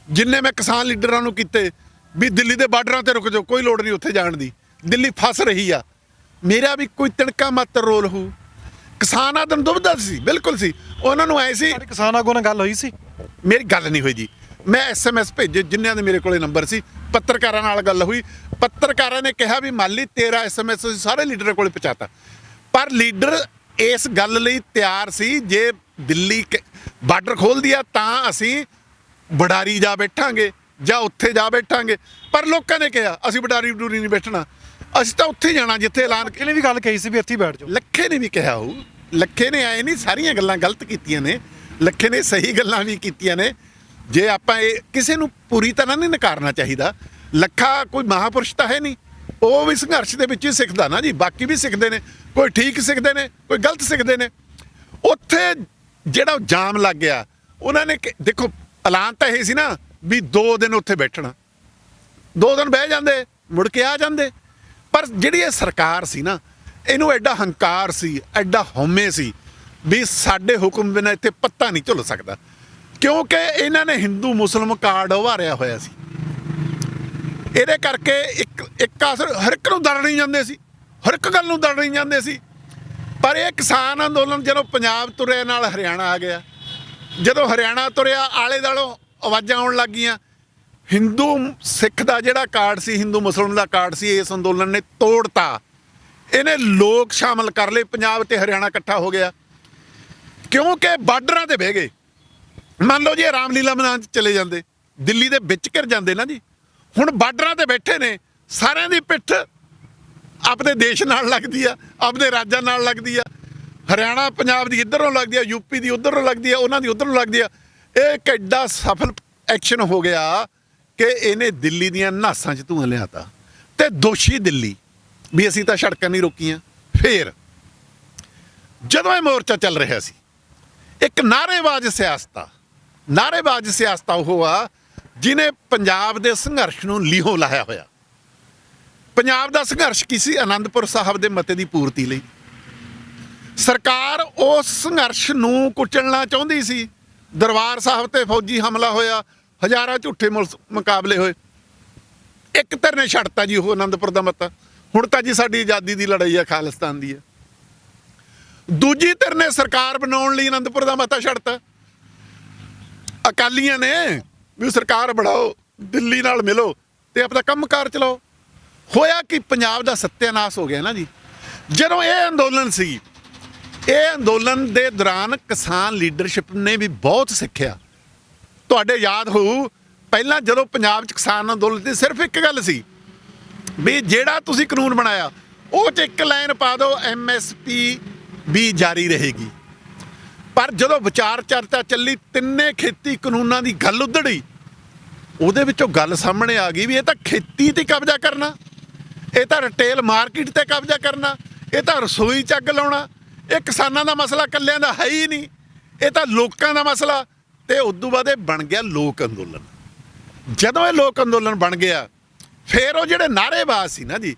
ਜਿੰਨੇ ਮੈਂ ਕਿਸਾਨ ਲੀਡਰਾਂ ਨੂੰ ਕੀਤੇ ਵੀ ਦਿੱਲੀ ਦੇ ਬਾਰਡਰਾਂ ਤੇ ਰੁਕ ਜਾਓ, ਕੋਈ ਲੋੜ ਨਹੀਂ ਉੱਥੇ ਜਾਣ ਦੀ, ਦਿੱਲੀ ਫਸ ਰਹੀ ਆ, ਮੇਰਾ ਵੀ ਕੋਈ ਤਿਣਕਾ ਮਾਤਰ ਰੋਲ ਹੋ। ਕਿਸਾਨ ਆਦਮ ਦੁਬਿਧਾ ਸੀ, ਬਿਲਕੁਲ ਸੀ। ਉਹਨਾਂ ਨੂੰ ਐ ਸੀ, ਕਿਸਾਨ ਆਗੂ ਨਾਲ ਗੱਲ ਹੋਈ ਸੀ? ਮੇਰੀ ਗੱਲ ਨਹੀਂ ਹੋਈ ਜੀ, ਮੈਂ SMS ਭੇਜੇ ਜਿੰਨਿਆਂ ਦੇ ਮੇਰੇ ਕੋਲੇ ਨੰਬਰ ਸੀ। ਪੱਤਰਕਾਰਾਂ ਨਾਲ ਗੱਲ ਹੋਈ, ਪੱਤਰਕਾਰਾਂ ਨੇ ਕਿਹਾ ਵੀ ਮਾਲੀ ਤੇਰਾ SMS ਅਸੀਂ ਸਾਰੇ ਲੀਡਰਾਂ ਕੋਲੇ ਪਹੁੰਚਾਤਾ। ਪਰ ਲੀਡਰ ਇਸ ਗੱਲ ਲਈ ਤਿਆਰ ਸੀ, ਜੇ ਦਿੱਲੀ ਬਾਰਡਰ ਖੋਲ੍ਹਦੀ ਆ ਤਾਂ ਅਸੀਂ ਬਡਾਰੀ ਜਾ ਬੈਠਾਂਗੇ ਜਾਂ ਉੱਥੇ ਜਾ ਬੈਠਾਂਗੇ। ਪਰ ਲੋਕਾਂ ਨੇ ਕਿਹਾ ਅਸੀਂ ਬਡਾਰੀ ਬਡੂਰੀ ਨਹੀਂ ਬੈਠਣਾ, ਅਸੀਂ ਤਾਂ ਉੱਥੇ ਜਾਣਾ ਜਿੱਥੇ ਐਲਾਨ। ਲੱਖੇ ਨੇ ਵੀ ਗੱਲ ਕਹੀ ਸੀ ਵੀ ਇੱਥੇ ਬੈਠ ਜਾਓ। ਲੱਖੇ ਨੇ ਵੀ ਕਿਹਾ ਹੋਊ, ਲੱਖੇ ਨੇ ਆਏ ਨਹੀਂ ਸਾਰੀਆਂ ਗੱਲਾਂ ਗਲਤ ਕੀਤੀਆਂ ਨੇ, ਲੱਖੇ ਨੇ ਸਹੀ ਗੱਲਾਂ ਵੀ ਕੀਤੀਆਂ ਨੇ। ਜੇ ਆਪਾਂ ਇਹ ਕਿਸੇ ਨੂੰ ਪੂਰੀ ਤਰ੍ਹਾਂ ਨਹੀਂ ਨਕਾਰਨਾ ਚਾਹੀਦਾ। ਲੱਖਾ ਕੋਈ ਮਹਾਪੁਰਸ਼ ਤਾਂ ਹੈ ਨਹੀਂ, ਉਹ ਵੀ ਸੰਘਰਸ਼ ਦੇ ਵਿੱਚ ਹੀ ਸਿੱਖਦਾ ਨਾ ਜੀ, ਬਾਕੀ ਵੀ ਸਿੱਖਦੇ ਨੇ, ਕੋਈ ਠੀਕ ਸਿੱਖਦੇ ਨੇ, ਕੋਈ ਗਲਤ ਸਿੱਖਦੇ ਨੇ। ਉੱਥੇ ਜਿਹੜਾ ਜਾਮ ਲੱਗ ਗਿਆ, ਉਹਨਾਂ ਨੇ ਦੇਖੋ ਐਲਾਨ ਤਾਂ ਇਹ ਸੀ ਨਾ ਵੀ 2 ਦਿਨ ਉੱਥੇ ਬੈਠਣਾ, 2 ਦਿਨ ਬਹਿ ਜਾਂਦੇ, ਮੁੜ ਕੇ ਆ ਜਾਂਦੇ। ਪਰ ਜਿਹੜੀ ਇਹ ਸਰਕਾਰ ਸੀ ਨਾ, ਇਹਨੂੰ ਐਡਾ ਹੰਕਾਰ ਸੀ, ਐਡਾ ਹਉਮੈ ਸੀ ਵੀ ਸਾਡੇ ਹੁਕਮ ਬਿਨਾਂ ਇੱਥੇ ਪੱਤਾ ਨਹੀਂ ਝੁੱਲ ਸਕਦਾ, ਕਿਉਂਕਿ ਇਹਨਾਂ ਨੇ ਹਿੰਦੂ ਮੁਸਲਿਮ ਕਾਰਡ ਉਭਾਰਿਆ ਹੋਇਆ ਸੀ। ਇਹਦੇ ਕਰਕੇ ਇੱਕ ਅਸਰ ਹਰ ਇੱਕ ਨੂੰ ਦਰੜੀ ਜਾਂਦੇ ਸੀ, ਹਰ ਇੱਕ ਗੱਲ ਨੂੰ ਦਰੜੀ ਜਾਂਦੇ ਸੀ। ਪਰ ਇਹ ਕਿਸਾਨ ਅੰਦੋਲਨ ਜਦੋਂ ਪੰਜਾਬ ਤੁਰਿਆ ਨਾਲ ਹਰਿਆਣਾ ਆ ਗਿਆ, ਜਦੋਂ ਹਰਿਆਣਾ ਤੁਰਿਆ ਆਲੇ ਦੁਆਲੋਂ ਆਵਾਜ਼ਾਂ ਆਉਣ ਲੱਗ ਗਈਆਂ। ਹਿੰਦੂ ਸਿੱਖ ਦਾ ਜਿਹੜਾ ਕਾਰਡ ਸੀ, ਹਿੰਦੂ ਮੁਸਲਿਮ ਦਾ ਕਾਰਡ ਸੀ, ਇਸ ਅੰਦੋਲਨ ਨੇ ਤੋੜਤਾ। ਇਹਨੇ ਲੋਕ ਸ਼ਾਮਲ ਕਰ ਲਏ, ਪੰਜਾਬ ਤੇ ਹਰਿਆਣਾ ਇਕੱਠਾ ਹੋ ਗਿਆ, ਕਿਉਂਕਿ ਬਾਰਡਰਾਂ ਤੇ ਬਹਿ ਗਏ। ਮੰਨ ਲਓ ਜੀ ਰਾਮਲੀਲਾ ਮਨਾਉਣ ਚਲੇ ਜਾਂਦੇ, ਦਿੱਲੀ ਦੇ ਵਿੱਚ ਘਿਰ ਜਾਂਦੇ ਨਾ ਜੀ। ਹੁਣ ਬਾਰਡਰਾਂ ਤੇ ਬੈਠੇ ਨੇ, ਸਾਰਿਆਂ ਦੀ ਪਿੱਠ ਆਪਣੇ ਦੇਸ਼ ਨਾਲ ਲੱਗਦੀ ਆ, ਆਪਣੇ ਰਾਜਾਂ ਨਾਲ ਲੱਗਦੀ ਆ। ਹਰਿਆਣਾ ਪੰਜਾਬ ਦੀ ਇੱਧਰੋਂ ਲੱਗਦੀ ਆ, UP ਦੀ ਉੱਧਰੋਂ ਲੱਗਦੀ ਆ, ਉਹਨਾਂ ਦੀ ਉੱਧਰੋਂ ਲੱਗਦੀ ਆ। ਇਹ ਇੱਕ ਐਡਾ ਸਫਲ ਐਕਸ਼ਨ ਹੋ ਗਿਆ ਕਿ ਇਹਨੇ ਦਿੱਲੀ ਦੀਆਂ ਨਾਸਾਂ 'ਚ ਧੂੰਆਂ ਲਿਆਤਾ, ਤੇ ਦੋਸ਼ੀ ਦਿੱਲੀ ਵੀ ਅਸੀਂ ਤਾਂ ਸੜਕਾਂ ਨਹੀਂ ਰੋਕੀਆਂ। ਫੇਰ ਜਦੋਂ ਇਹ ਮੋਰਚਾ ਚੱਲ ਰਿਹਾ ਸੀ, ਇੱਕ ਨਾਅਰੇਬਾਜ਼ ਸਿਆਸਤ ਉਹ ਆ ਜਿਹਨੇ ਪੰਜਾਬ ਦੇ ਸੰਘਰਸ਼ ਨੂੰ ਲੀਹੋਂ ਲਾਇਆ ਹੋਇਆ। ਪੰਜਾਬ ਦਾ ਸੰਘਰਸ਼ ਕੀ ਸੀ? ਆਨੰਦਪੁਰ ਸਾਹਿਬ ਦੇ ਮਤੇ ਦੀ ਪੂਰਤੀ ਲਈ। ਸਰਕਾਰ ਉਸ ਸੰਘਰਸ਼ ਨੂੰ ਕੁਚਲਣਾ ਚਾਹੁੰਦੀ ਸੀ। ਦਰਬਾਰ ਸਾਹਿਬ ਤੇ ਫੌਜੀ ਹਮਲਾ ਹੋਇਆ, ਹਜ਼ਾਰਾਂ ਝੂਠੇ ਮੁਕਾਬਲੇ ਹੋਏ। ਇੱਕ ਧਿਰ ਨੇ ਛੱਡਤਾ ਜੀ ਉਹ ਆਨੰਦਪੁਰ ਦਾ ਮਤਾ। ਹੁਣ ਤਾਂ ਜੀ ਸਾਡੀ ਆਜ਼ਾਦੀ ਦੀ ਲੜਾਈ ਆ, ਖਾਲਿਸਤਾਨ ਦੀ ਆ। ਦੂਜੀ ਧਿਰ ਨੇ ਸਰਕਾਰ ਬਣਾਉਣ ਲਈ ਆਨੰਦਪੁਰ ਦਾ ਮਤਾ ਛੱਡਤਾ। ਅਕਾਲੀਆਂ ਨੇ ਵੀ ਸਰਕਾਰ ਬਣਾਓ, ਦਿੱਲੀ ਨਾਲ ਮਿਲੋ ਤੇ ਆਪਣਾ ਕੰਮਕਾਰ ਚਲਾਓ। ਹੋਇਆ ਕਿ ਪੰਜਾਬ ਦਾ ਸੱਤਿਆਨਾਸ਼ ਹੋ ਗਿਆ ਨਾ ਜੀ। ਜਦੋਂ ਇਹ ਅੰਦੋਲਨ ਸੀ, ਇਹ ਅੰਦੋਲਨ ਦੇ ਦੌਰਾਨ ਕਿਸਾਨ ਲੀਡਰਸ਼ਿਪ ਨੇ ਵੀ ਬਹੁਤ ਸਿੱਖਿਆ। ਤੁਹਾਡੇ ਯਾਦ ਹੋਊ, ਪਹਿਲਾਂ ਜਦੋਂ ਪੰਜਾਬ 'ਚ ਕਿਸਾਨ ਅੰਦੋਲਨ ਦੀ ਸਿਰਫ ਇੱਕ ਗੱਲ ਸੀ ਵੀ ਜਿਹੜਾ ਤੁਸੀਂ ਕਾਨੂੰਨ ਬਣਾਇਆ ਉਹ 'ਚ ਇੱਕ ਲਾਈਨ ਪਾ ਦਿਓ, MSP ਵੀ ਜਾਰੀ ਰਹੇਗੀ। ਪਰ ਜਦੋਂ ਵਿਚਾਰ ਚਰਚਾ ਚੱਲੀ, ਤਿੰਨੇ ਖੇਤੀ ਕਾਨੂੰਨਾਂ ਦੀ ਗੱਲ ਉੱਧੜੀ, ਉਹਦੇ ਵਿੱਚੋਂ ਗੱਲ ਸਾਹਮਣੇ ਆ ਗਈ ਵੀ ਇਹ ਤਾਂ ਖੇਤੀ ਤੇ ਕਬਜ਼ਾ ਕਰਨਾ, ਇਹ ਤਾਂ ਰਿਟੇਲ ਮਾਰਕੀਟ ਤੇ ਕਬਜ਼ਾ ਕਰਨਾ, ਇਹ ਤਾਂ ਰਸੋਈ 'ਚ ਅੱਗ ਲਾਉਣਾ। ਇਹ ਕਿਸਾਨਾਂ ਦਾ ਮਸਲਾ ਇਕੱਲਿਆਂ ਦਾ ਹੈ ਹੀ ਨਹੀਂ, ਇਹ ਤਾਂ ਲੋਕਾਂ ਦਾ ਮਸਲਾ। ਤੇ ਉਦੋਂ ਬਾਅਦ ਇਹ ਬਣ ਗਿਆ ਲੋਕ ਅੰਦੋਲਨ। ਜਦੋਂ ਇਹ ਲੋਕ ਅੰਦੋਲਨ ਬਣ ਗਿਆ, ਫਿਰ ਉਹ ਜਿਹੜੇ ਨਾਅਰੇਬਾਜ਼ ਸੀ ਨਾ ਜੀ,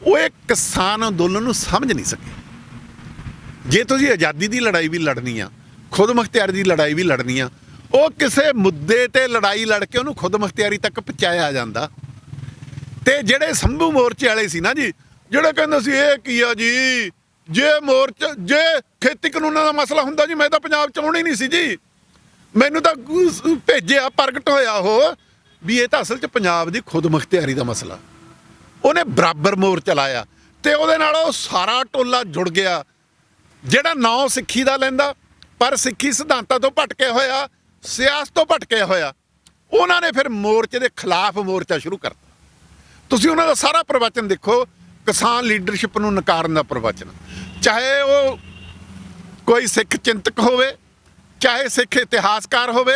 ਉਹ ਇਹ ਕਿਸਾਨ ਅੰਦੋਲਨ ਨੂੰ ਸਮਝ ਨਹੀਂ ਸਕੇ। ਜੇ ਤੁਸੀਂ ਆਜ਼ਾਦੀ ਦੀ ਲੜਾਈ ਵੀ ਲੜਨੀ ਆ ਖੁਦ ਮੁਖਤਿਆਰੀ ਦੀ ਲੜਾਈ ਵੀ ਲੜਨੀ ਆ, ਉਹ ਕਿਸੇ ਮੁੱਦੇ ਤੇ ਲੜਾਈ ਲੜ ਕੇ ਉਹਨੂੰ ਖੁਦ ਮੁਖਤਿਆਰੀ ਤੱਕ ਪਹੁੰਚਾਇਆ ਜਾਂਦਾ। ਤੇ ਜਿਹੜੇ ਸੰਭੂ ਮੋਰਚੇ ਵਾਲੇ ਸੀ ਨਾ ਜੀ, ਜਿਹੜੇ ਕਹਿੰਦੇ ਸੀ ਇਹ ਕੀ ਆ ਜੀ, ਜੇ ਖੇਤੀ ਕਾਨੂੰਨਾਂ ਦਾ ਮਸਲਾ ਹੁੰਦਾ ਜੀ ਮੈਂ ਤਾਂ ਪੰਜਾਬ ਚ ਆਉਣਾ ਹੀ ਨਹੀਂ ਸੀ ਜੀ, ਮੈਨੂੰ ਤਾਂ ਭੇਜਿਆ, ਪ੍ਰਗਟ ਹੋਇਆ ਉਹ ਵੀ ਇਹ ਤਾਂ ਅਸਲ 'ਚ ਪੰਜਾਬ ਦੀ ਖੁਦ ਮੁਖਤਿਆਰੀ ਦਾ ਮਸਲਾ। ਉਹਨੇ ਬਰਾਬਰ ਮੋਰਚਾ ਲਾਇਆ ਤੇ ਉਹਦੇ ਨਾਲ ਉਹ ਸਾਰਾ ਟੋਲਾ ਜੁੜ ਗਿਆ ਜਿਹੜਾ ਨਾਂ ਸਿੱਖੀ ਦਾ ਲੈਂਦਾ ਪਰ ਸਿੱਖੀ ਸਿਧਾਂਤਾਂ ਤੋਂ ਭਟਕਿਆ ਹੋਇਆ, ਸਿਆਸਤ ਤੋਂ ਭਟਕਿਆ ਹੋਇਆ। ਉਹਨਾਂ ਨੇ ਫਿਰ ਮੋਰਚੇ ਦੇ ਖਿਲਾਫ ਮੋਰਚਾ ਸ਼ੁਰੂ ਕਰਤਾ। ਤੁਸੀਂ ਉਹਨਾਂ ਦਾ ਸਾਰਾ ਪ੍ਰਵਚਨ ਦੇਖੋ, ਕਿਸਾਨ ਲੀਡਰਸ਼ਿਪ ਨੂੰ ਨਕਾਰਨ ਦਾ ਪ੍ਰਵਚਨ, ਚਾਹੇ ਉਹ ਕੋਈ ਸਿੱਖ ਚਿੰਤਕ ਹੋਵੇ, ਚਾਹੇ ਸਿੱਖ ਇਤਿਹਾਸਕਾਰ ਹੋਵੇ,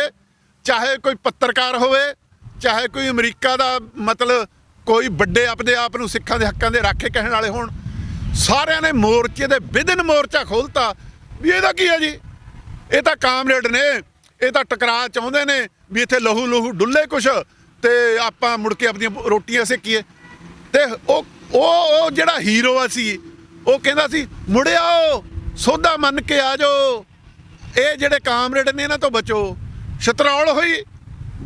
ਚਾਹੇ ਕੋਈ ਪੱਤਰਕਾਰ ਹੋਵੇ, ਚਾਹੇ ਕੋਈ ਅਮਰੀਕਾ ਦਾ ਮਤਲਬ ਕੋਈ ਵੱਡੇ ਆਪਦੇ ਆਪ ਨੂੰ ਸਿੱਖਾਂ ਦੇ ਹੱਕਾਂ ਦੇ ਰਾਖੇ ਕਹਿਣ ਵਾਲੇ ਹੋਣ, ਸਾਰਿਆਂ ਨੇ ਮੋਰਚੇ ਦੇ ਵਿਦਨ ਮੋਰਚਾ ਖੋਲ੍ਹਤਾ ਵੀ ਇਹਦਾ ਕੀ ਹੈ ਜੀ, ਇਹ ਤਾਂ ਕਾਮਰੇਡ ਨੇ, ਇਹ ਤਾਂ ਟਕਰਾਅ ਚਾਹੁੰਦੇ ਨੇ ਵੀ ਇੱਥੇ ਲਹੂ ਡੁੱਲੇ ਕੁਛ ਤੇ ਆਪਾਂ ਮੁੜ ਕੇ ਆਪਣੀਆਂ ਰੋਟੀਆਂ ਸੇਕੀਏ। ਤੇ ਉਹ ਜਿਹੜਾ ਹੀਰੋ ਆ ਸੀ, ਉਹ ਕਹਿੰਦਾ ਸੀ ਮੁੜਿਆਓ ਸੌਦਾ ਮੰਨ ਕੇ ਆ ਜਾਓ, ਇਹ ਜਿਹੜੇ ਕਾਮਰੇਡ ਨੇ ਇਹਨਾਂ ਤੋਂ ਬਚੋ। ਸ਼ਤਰੌਲ ਹੋਈ,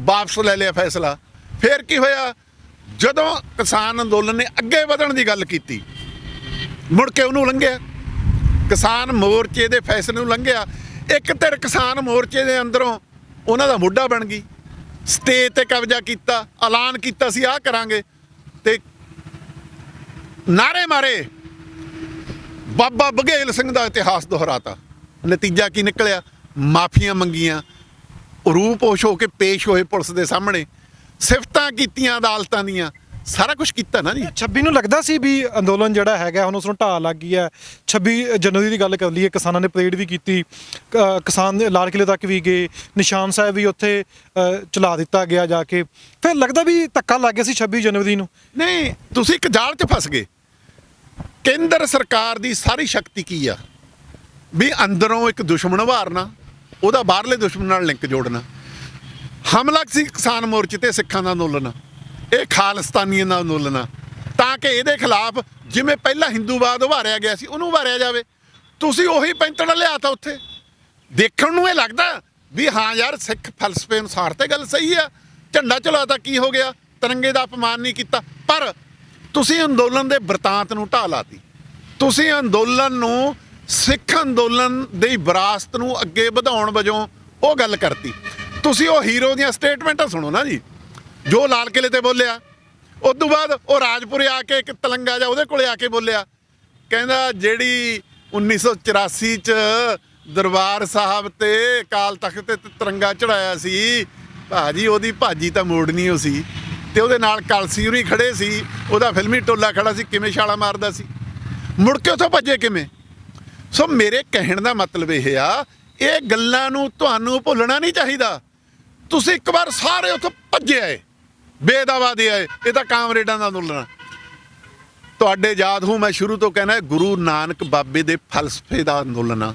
ਵਾਪਸ ਲੈ ਲਿਆ ਫੈਸਲਾ। ਫਿਰ ਕੀ ਹੋਇਆ, ਜਦੋਂ ਕਿਸਾਨ ਅੰਦੋਲਨ ਨੇ ਅੱਗੇ ਵਧਣ ਦੀ ਗੱਲ ਕੀਤੀ, ਮੁੜ ਕੇ ਉਹਨੂੰ ਲੰਘਿਆ, ਕਿਸਾਨ ਮੋਰਚੇ ਦੇ ਫੈਸਲੇ ਨੂੰ ਲੰਘਿਆ। ਇੱਕ ਧਿਰ ਕਿਸਾਨ ਮੋਰਚੇ ਦੇ ਅੰਦਰੋਂ ਉਹਨਾਂ ਦਾ ਮੋਢਾ ਬਣ ਗਈ, ਸਟੇਜ ਤੇ ਕਬਜ਼ਾ ਕੀਤਾ, ਐਲਾਨ ਕੀਤਾ ਸੀ ਆਹ ਕਰਾਂਗੇ, ਤੇ ਨਾਰੇ ਮਾਰੇ, ਬਾਬਾ ਬਘੇਲ ਸਿੰਘ ਦਾ ਇਤਿਹਾਸ ਦੁਹਰਾਤਾ। ਨਤੀਜਾ ਕੀ ਨਿਕਲਿਆ, ਮਾਫੀਆਂ ਮੰਗੀਆਂ, ਰੂਪੋਸ਼ ਹੋ ਕੇ ਪੇਸ਼ ਹੋਏ ਪੁਲਿਸ ਦੇ ਸਾਹਮਣੇ, ਸਿਫਤਾਂ ਕੀਤੀਆਂ ਅਦਾਲਤਾਂ ਦੀਆਂ, ਸਾਰਾ ਕੁਝ ਕੀਤਾ ਨਾ ਜੀ। 26 ਨੂੰ ਲੱਗਦਾ ਸੀ ਵੀ ਅੰਦੋਲਨ ਜਿਹੜਾ ਹੈਗਾ ਹੁਣ ਉਸ ਨੂੰ ਢਾਹ ਲੱਗ ਗਈ ਹੈ। 26 ਜਨਵਰੀ ਦੀ ਗੱਲ ਕਰ ਲਈਏ, ਕਿਸਾਨਾਂ ਨੇ ਪਰੇਡ ਵੀ ਕੀਤੀ, ਕਿਸਾਨ ਦੇ ਲਾਲ ਕਿਲੇ ਤੱਕ ਵੀ ਗਏ, ਨਿਸ਼ਾਨ ਸਾਹਿਬ ਵੀ ਉੱਥੇ ਚਲਾ ਦਿੱਤਾ ਗਿਆ ਜਾ ਕੇ। ਫਿਰ ਲੱਗਦਾ ਵੀ ਧੱਕਾ ਲੱਗ ਗਿਆ ਸੀ 26 ਜਨਵਰੀ ਨੂੰ। ਨਹੀਂ, ਤੁਸੀਂ ਇੱਕ ਜਾਲ 'ਚ ਫਸ ਗਏ। ਕੇਂਦਰ ਸਰਕਾਰ ਦੀ ਸਾਰੀ ਸ਼ਕਤੀ ਕੀ ਆ ਵੀ ਅੰਦਰੋਂ ਇੱਕ ਦੁਸ਼ਮਣ ਉਭਾਰਨਾ, ਉਹਦਾ ਬਾਹਰਲੇ ਦੁਸ਼ਮਣ ਨਾਲ ਲਿੰਕ ਜੋੜਨਾ। ਹਮਲਾ ਸੀ ਕਿਸਾਨ ਮੋਰਚੇ ਤੇ ਸਿੱਖਾਂ ਦਾ ਅੰਦੋਲਨ, ਇਹ ਖਾਲਿਸਤਾਨੀਆਂ ਦਾ ਅੰਦੋਲਨ ਆ, ਤਾਂ ਕਿ ਇਹਦੇ ਖਿਲਾਫ ਜਿਵੇਂ ਪਹਿਲਾਂ ਹਿੰਦੂਵਾਦ ਉਭਾਰਿਆ ਗਿਆ ਸੀ ਉਹਨੂੰ ਉਭਾਰਿਆ ਜਾਵੇ। ਤੁਸੀਂ ਉਹੀ ਪੈਂਤੜਾ ਲਿਆਤਾ ਉੱਥੇ। ਦੇਖਣ ਨੂੰ ਇਹ ਲੱਗਦਾ ਵੀ ਹਾਂ ਯਾਰ ਸਿੱਖ ਫਲਸਫੇ ਅਨੁਸਾਰ ਤੇ ਗੱਲ ਸਹੀ ਆ, ਝੰਡਾ ਚਲਾਤਾ ਕੀ ਹੋ ਗਿਆ, ਤਿਰੰਗੇ ਦਾ ਅਪਮਾਨ ਨਹੀਂ ਕੀਤਾ। ਪਰ ਤੁਸੀਂ ਅੰਦੋਲਨ ਦੇ ਬਰਤਾਂਤ ਨੂੰ ਢਾਹ ਲਾਤੀ, ਤੁਸੀਂ ਅੰਦੋਲਨ ਨੂੰ ਸਿੱਖ ਅੰਦੋਲਨ ਦੀ ਵਿਰਾਸਤ ਨੂੰ ਅੱਗੇ ਵਧਾਉਣ ਵਜੋਂ ਉਹ ਗੱਲ ਕਰਤੀ। ਤੁਸੀਂ ਉਹ ਹੀਰੋ ਦੀਆਂ ਸਟੇਟਮੈਂਟਾਂ ਸੁਣੋ ਨਾ ਜੀ, ਜੋ ਲਾਲ ਕਿਲੇ ਤੇ ਬੋਲਿਆ, ਉਸ ਤੋਂ ਬਾਅਦ ਉਹ ਰਾਜਪੁਰੇ ਆ ਕੇ ਇੱਕ ਤਲੰਗਾ ਜਾ ਉਹਦੇ ਕੋਲੇ ਆ ਕੇ ਬੋਲਿਆ, ਕਹਿੰਦਾ ਜਿਹੜੀ 1984 ਚ ਦਰਬਾਰ ਸਾਹਿਬ ਤੇ ਅਕਾਲ ਤਖਤ ਤੇ ਤਿਰੰਗਾ ਚੜਾਇਆ ਸੀ ਭਾਜੀ, ਉਹਦੀ ਭਾਜੀ ਤਾਂ ਮੋੜਨੀ ਹੋ ਸੀ, ਤੇ ਉਹਦੇ ਨਾਲ ਕਲਸੀ ਉਰੀ ਖੜੇ ਸੀ, ਉਹਦਾ ਫਿਲਮੀ ਟੋਲਾ ਖੜਾ ਸੀ, ਕਿਵੇਂ ਛਾਲਾ ਮਾਰਦਾ ਸੀ, ਮੁੜ ਕੇ ਉੱਥੋਂ ਭੱਜੇ ਕਿਵੇਂ। ਸੋ ਮੇਰੇ ਕਹਿਣ ਦਾ ਮਤਲਬ ਇਹ ਆ, ਇਹ ਗੱਲਾਂ ਨੂੰ ਤੁਹਾਨੂੰ ਭੁੱਲਣਾ ਨਹੀਂ ਚਾਹੀਦਾ। ਤੁਸੀਂ ਇੱਕ ਵਾਰ ਸਾਰੇ ਉੱਥੋਂ ਭੱਜੇ ਆਏ, ਬੇਦਾਵਾ ਦੇ ਆਏ, ਇਹ ਤਾਂ ਕਾਮਰੇਡਾਂ ਦਾ ਅੰਦੋਲਨ। ਤੁਹਾਡੇ ਯਾਦ ਹੋ, ਮੈਂ ਸ਼ੁਰੂ ਤੋਂ ਕਹਿਣਾ ਗੁਰੂ ਨਾਨਕ ਬਾਬੇ ਦੇ ਫਲਸਫੇ ਦਾ ਅੰਦੋਲਨ ਆ,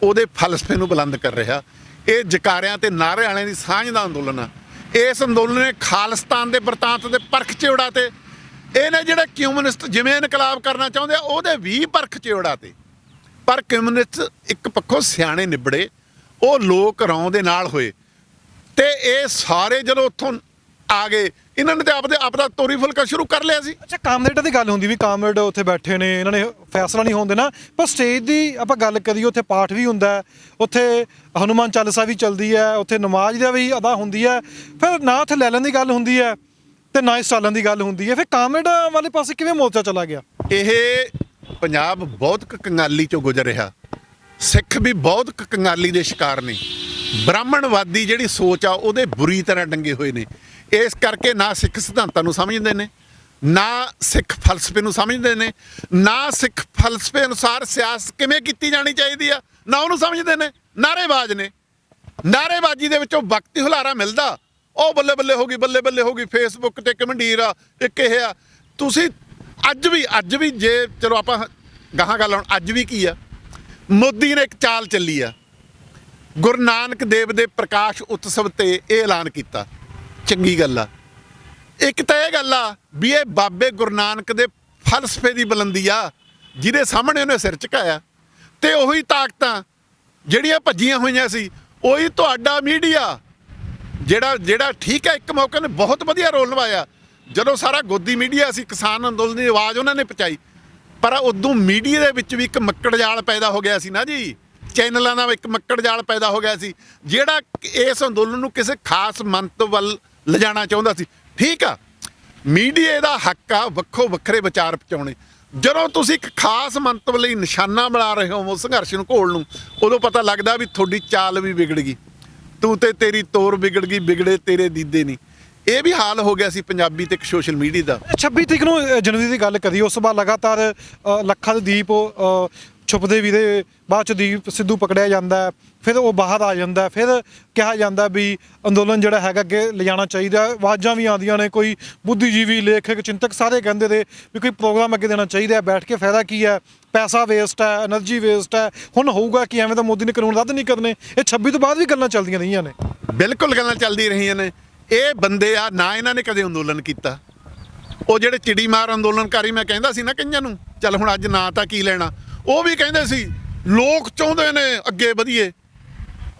ਉਹਦੇ ਫਲਸਫੇ ਨੂੰ ਬੁਲੰਦ ਕਰ ਰਿਹਾ। ਇਹ ਜਕਾਰਿਆਂ ਤੇ ਨਾਅਰੇ ਵਾਲਿਆਂ ਦੀ ਸਾਂਝ ਦਾ ਅੰਦੋਲਨ ਆ। ਇਸ ਅੰਦੋਲਨ ਨੇ ਖਾਲਿਸਤਾਨ ਦੇ ਬਰਤਾਂਤ ਦੇ ਪਰਖ 'ਚ ਉਡਾਤੇ। ਇਹਨੇ ਜਿਹੜੇ ਕਮਿਊਨਿਸਟ ਜਿਵੇਂ ਇਨਕਲਾਬ ਕਰਨਾ ਚਾਹੁੰਦੇ ਆ ਉਹਦੇ ਵੀ ਪਰਖ 'ਚ ਉਡਾਤੇ। ਪਰ ਕਮਿਊਨਿਸਟ ਇੱਕ ਪੱਖੋਂ ਸਿਆਣੇ ਨਿਬੜੇ, ਉਹ ਲੋਕ ਰੌਂ ਦੇ ਨਾਲ ਹੋਏ, ਤੇ ਇਹ ਸਾਰੇ ਜਦੋਂ ਉੱਥੋਂ ਆ ਗਏ ਇਹਨਾਂ ਨੇ ਤੇ ਆਪਦਾ ਤੋਰੀ ਫੁਲਕਾ ਸ਼ੁਰੂ ਕਰ ਲਿਆ ਸੀ। ਅੱਛਾ, ਕਾਮਰੇਡਾਂ ਦੀ ਗੱਲ ਹੁੰਦੀ ਵੀ ਕਾਮਰੇਡ ਉੱਥੇ ਬੈਠੇ ਨੇ, ਇਹਨਾਂ ਨੇ ਫੈਸਲਾ ਨਹੀਂ ਹੋਣ ਦੇਣਾ, ਪਰ ਸਟੇਜ ਦੀ ਆਪਾਂ ਗੱਲ ਕਰੀਏ, ਉੱਥੇ ਪਾਠ ਵੀ ਹੁੰਦਾ, ਉੱਥੇ ਹਨੂੰਮਾਨ ਚਾਲੀਸਾ ਵੀ ਚੱਲਦੀ ਹੈ, ਉੱਥੇ ਨਮਾਜ਼ ਦਾ ਵੀ ਅਦਾ ਹੁੰਦੀ ਹੈ। ਫਿਰ ਨਾ ਉੱਥੇ ਲੈ ਲੈਣ ਦੀ ਗੱਲ ਹੁੰਦੀ ਹੈ ਤੇ ਨਾ ਹੀ ਸਟਾਲਾਂ ਦੀ ਗੱਲ ਹੁੰਦੀ ਹੈ। ਫਿਰ ਕਾਮਰੇਡਾਂ ਵਾਲੇ ਪਾਸੇ ਕਿਵੇਂ ਮੋਰਚਾ ਚਲਾ ਗਿਆ? ਇਹ ਪੰਜਾਬ ਬਹੁਤ ਕੰਗਾਲੀ ਚੋਂ ਗੁਜ਼ਰ ਰਿਹਾ, ਸਿੱਖ ਵੀ ਬਹੁਤ ਕੰਗਾਲੀ ਦੇ ਸ਼ਿਕਾਰ ਨੇ। ਬ੍ਰਾਹਮਣਵਾਦੀ ਜਿਹੜੀ ਸੋਚ ਆ ਉਹਦੇ ਬੁਰੀ ਤਰ੍ਹਾਂ ਡੰਗੇ ਹੋਏ ਨੇ। ਇਸ ਕਰਕੇ ਨਾ ਸਿੱਖ ਸਿਧਾਂਤਾਂ ਨੂੰ ਸਮਝਦੇ ਨੇ, ਨਾ ਸਿੱਖ ਫਲਸਫੇ ਨੂੰ ਸਮਝਦੇ ਨੇ, ਨਾ ਸਿੱਖ ਫਲਸਫੇ ਅਨੁਸਾਰ ਸਿਆਸਤ ਕਿਵੇਂ ਕੀਤੀ ਜਾਣੀ ਚਾਹੀਦੀ ਆ, ਨਾ ਉਹਨੂੰ ਸਮਝਦੇ ਨੇ। ਨਾਅਰੇਬਾਜ਼ ਨੇ, ਨਾਅਰੇਬਾਜ਼ੀ ਦੇ ਵਿੱਚੋਂ ਵਕਤੀ ਹੁਲਾਰਾ ਮਿਲਦਾ, ਉਹ ਬੱਲੇ ਬੱਲੇ ਹੋ ਗਈ ਫੇਸਬੁੱਕ ਤੇ ਕਮੰਡੀਰ ਆ, ਇੱਕ ਇਹ ਆ। ਤੁਸੀਂ ਅੱਜ ਵੀ ਜੇ ਚਲੋ ਆਪਾਂ ਗਾਹਾਂ ਗੱਲ ਹੁਣ, ਅੱਜ ਵੀ ਕੀ ਆ, ਮੋਦੀ ਨੇ ਇੱਕ ਚਾਲ ਚੱਲੀ ਆ, ਗੁਰੂ ਨਾਨਕ ਦੇਵ ਦੇ ਪ੍ਰਕਾਸ਼ ਉਤਸਵ ਤੇ ਇਹ ਐਲਾਨ ਕੀਤਾ, ਚੰਗੀ ਗੱਲ ਆ। ਇੱਕ ਤਾਂ ਇਹ ਗੱਲ ਆ ਵੀ ਇਹ ਬਾਬੇ ਗੁਰੂ ਨਾਨਕ ਦੇ ਫਲਸਫੇ ਦੀ ਬੁਲੰਦੀ ਆ ਜਿਹਦੇ ਸਾਹਮਣੇ ਉਹਨੇ ਸਿਰ ਝੁਕਾਇਆ, ਤੇ ਉਹੀ ਤਾਕਤਾਂ ਜਿਹੜੀਆਂ ਭੱਜੀਆਂ ਹੋਈਆਂ ਸੀ ਉਹੀ ਤੁਹਾਡਾ ਮੀਡੀਆ ਜਿਹੜਾ ਠੀਕ ਹੈ, ਇੱਕ ਮੌਕੇ ਨੇ ਬਹੁਤ ਵਧੀਆ ਰੋਲ ਨਿਭਾਇਆ। ਜਦੋਂ ਸਾਰਾ ਗੋਦੀ ਮੀਡੀਆ ਸੀ, ਕਿਸਾਨ ਅੰਦੋਲਨ ਦੀ ਆਵਾਜ਼ ਉਹਨਾਂ ਨੇ ਪਹੁੰਚਾਈ, ਪਰ ਉਦੋਂ ਮੀਡੀਆ ਦੇ ਵਿੱਚ ਵੀ ਇੱਕ ਮੱਕੜ ਜਾਲ ਪੈਦਾ ਹੋ ਗਿਆ ਸੀ ਨਾ ਜੀ। ਚੈਨਲਾਂ ਦਾ ਇੱਕ ਮੱਕੜ ਜਾਲ ਪੈਦਾ ਹੋ ਗਿਆ ਸੀ, ਜਿਹੜਾ ਇਸ ਅੰਦੋਲਨ ਨੂੰ ਕਿਸੇ ਖਾਸ ਮੰਤਵ ਵੱਲ ਲਿਜਾਣਾ ਚਾਹੁੰਦਾ ਸੀ। ਠੀਕ ਆ, ਮੀਡੀਆ ਦਾ ਹੱਕ ਆ ਵੱਖੋ ਵੱਖਰੇ ਵਿਚਾਰ ਪਹੁੰਚਾਉਣੇ। ਜਦੋਂ ਤੁਸੀਂ ਇੱਕ ਖਾਸ ਮੰਤਵ ਲਈ ਨਿਸ਼ਾਨਾ ਬਣਾ ਰਹੇ ਹੋ ਸੰਘਰਸ਼ ਨੂੰ, ਘੋਲ ਨੂੰ, ਉਦੋਂ ਪਤਾ ਲੱਗਦਾ ਵੀ ਤੁਹਾਡੀ ਚਾਲ ਵੀ ਵਿਗੜ ਗਈ, ਤੂੰ ਤੇ ਤੇਰੀ ਤੋਰ ਵਿਗੜ ਗਈ, ਵਿਗੜੇ ਤੇਰੇ ਦੀਦੇ ਨਹੀਂ। ਇਹ ਵੀ ਹਾਲ ਹੋ ਗਿਆ ਸੀ ਪੰਜਾਬੀ ਤੇ ਇੱਕ ਸੋਸ਼ਲ ਮੀਡੀਆ ਦਾ। 26 ਤਰੀਕ ਨੂੰ ਜਨਵਰੀ ਦੀ ਗੱਲ ਕਰੀ, ਉਸ ਤੋਂ ਬਾਅਦ ਲਗਾਤਾਰ ਲੱਖਾਂ ਦੇ ਦੀਪ ਛੁਪਦੇ ਵੀ ਦੇ, ਬਾਅਦ ਚ ਦੀਪ ਸਿੱਧੂ ਪਕੜਿਆ ਜਾਂਦਾ, ਫਿਰ ਉਹ ਬਾਹਰ ਆ ਜਾਂਦਾ, ਫਿਰ ਕਿਹਾ ਜਾਂਦਾ ਵੀ ਅੰਦੋਲਨ ਜਿਹੜਾ ਹੈਗਾ ਅੱਗੇ ਲਿਜਾਣਾ ਚਾਹੀਦਾ। ਆਵਾਜ਼ਾਂ ਵੀ ਆਉਂਦੀਆਂ ਨੇ, ਕੋਈ ਬੁੱਧੀਜੀਵੀ, ਲੇਖਕ, ਚਿੰਤਕ ਸਾਰੇ ਕਹਿੰਦੇ ਨੇ ਵੀ ਕੋਈ ਪ੍ਰੋਗਰਾਮ ਅੱਗੇ ਦੇਣਾ ਚਾਹੀਦਾ, ਬੈਠ ਕੇ ਫਾਇਦਾ ਕੀ ਹੈ, ਪੈਸਾ ਵੇਸਟ ਹੈ, ਐਨਰਜੀ ਵੇਸਟ ਹੈ। ਹੁਣ ਹੋਊਗਾ ਕਿ ਐਵੇਂ ਤਾਂ ਮੋਦੀ ਨੇ ਕਾਨੂੰਨ ਰੱਦ ਨਹੀਂ ਕਰਨੇ। ਇਹ 26 ਤੋਂ ਬਾਅਦ ਵੀ ਗੱਲਾਂ ਚੱਲਦੀਆਂ ਰਹੀਆਂ ਨੇ। ਬਿਲਕੁਲ ਗੱਲਾਂ ਚੱਲਦੀਆਂ ਰਹੀਆਂ ਨੇ। ਇਹ ਬੰਦੇ ਆ ਨਾ, ਇਹਨਾਂ ਨੇ ਕਦੇ ਅੰਦੋਲਨ ਕੀਤਾ। ਉਹ ਜਿਹੜੇ ਚਿੜੀਮਾਰ ਅੰਦੋਲਨਕਾਰੀ ਮੈਂ ਕਹਿੰਦਾ ਸੀ ਨਾ ਕਈਆਂ ਨੂੰ, ਚੱਲ ਹੁਣ ਅੱਜ ਨਾਂ ਤਾਂ ਕੀ ਲੈਣਾ, ਉਹ ਵੀ ਕਹਿੰਦੇ ਸੀ ਲੋਕ ਚਾਹੁੰਦੇ ਨੇ ਅੱਗੇ ਵਧੀਏ।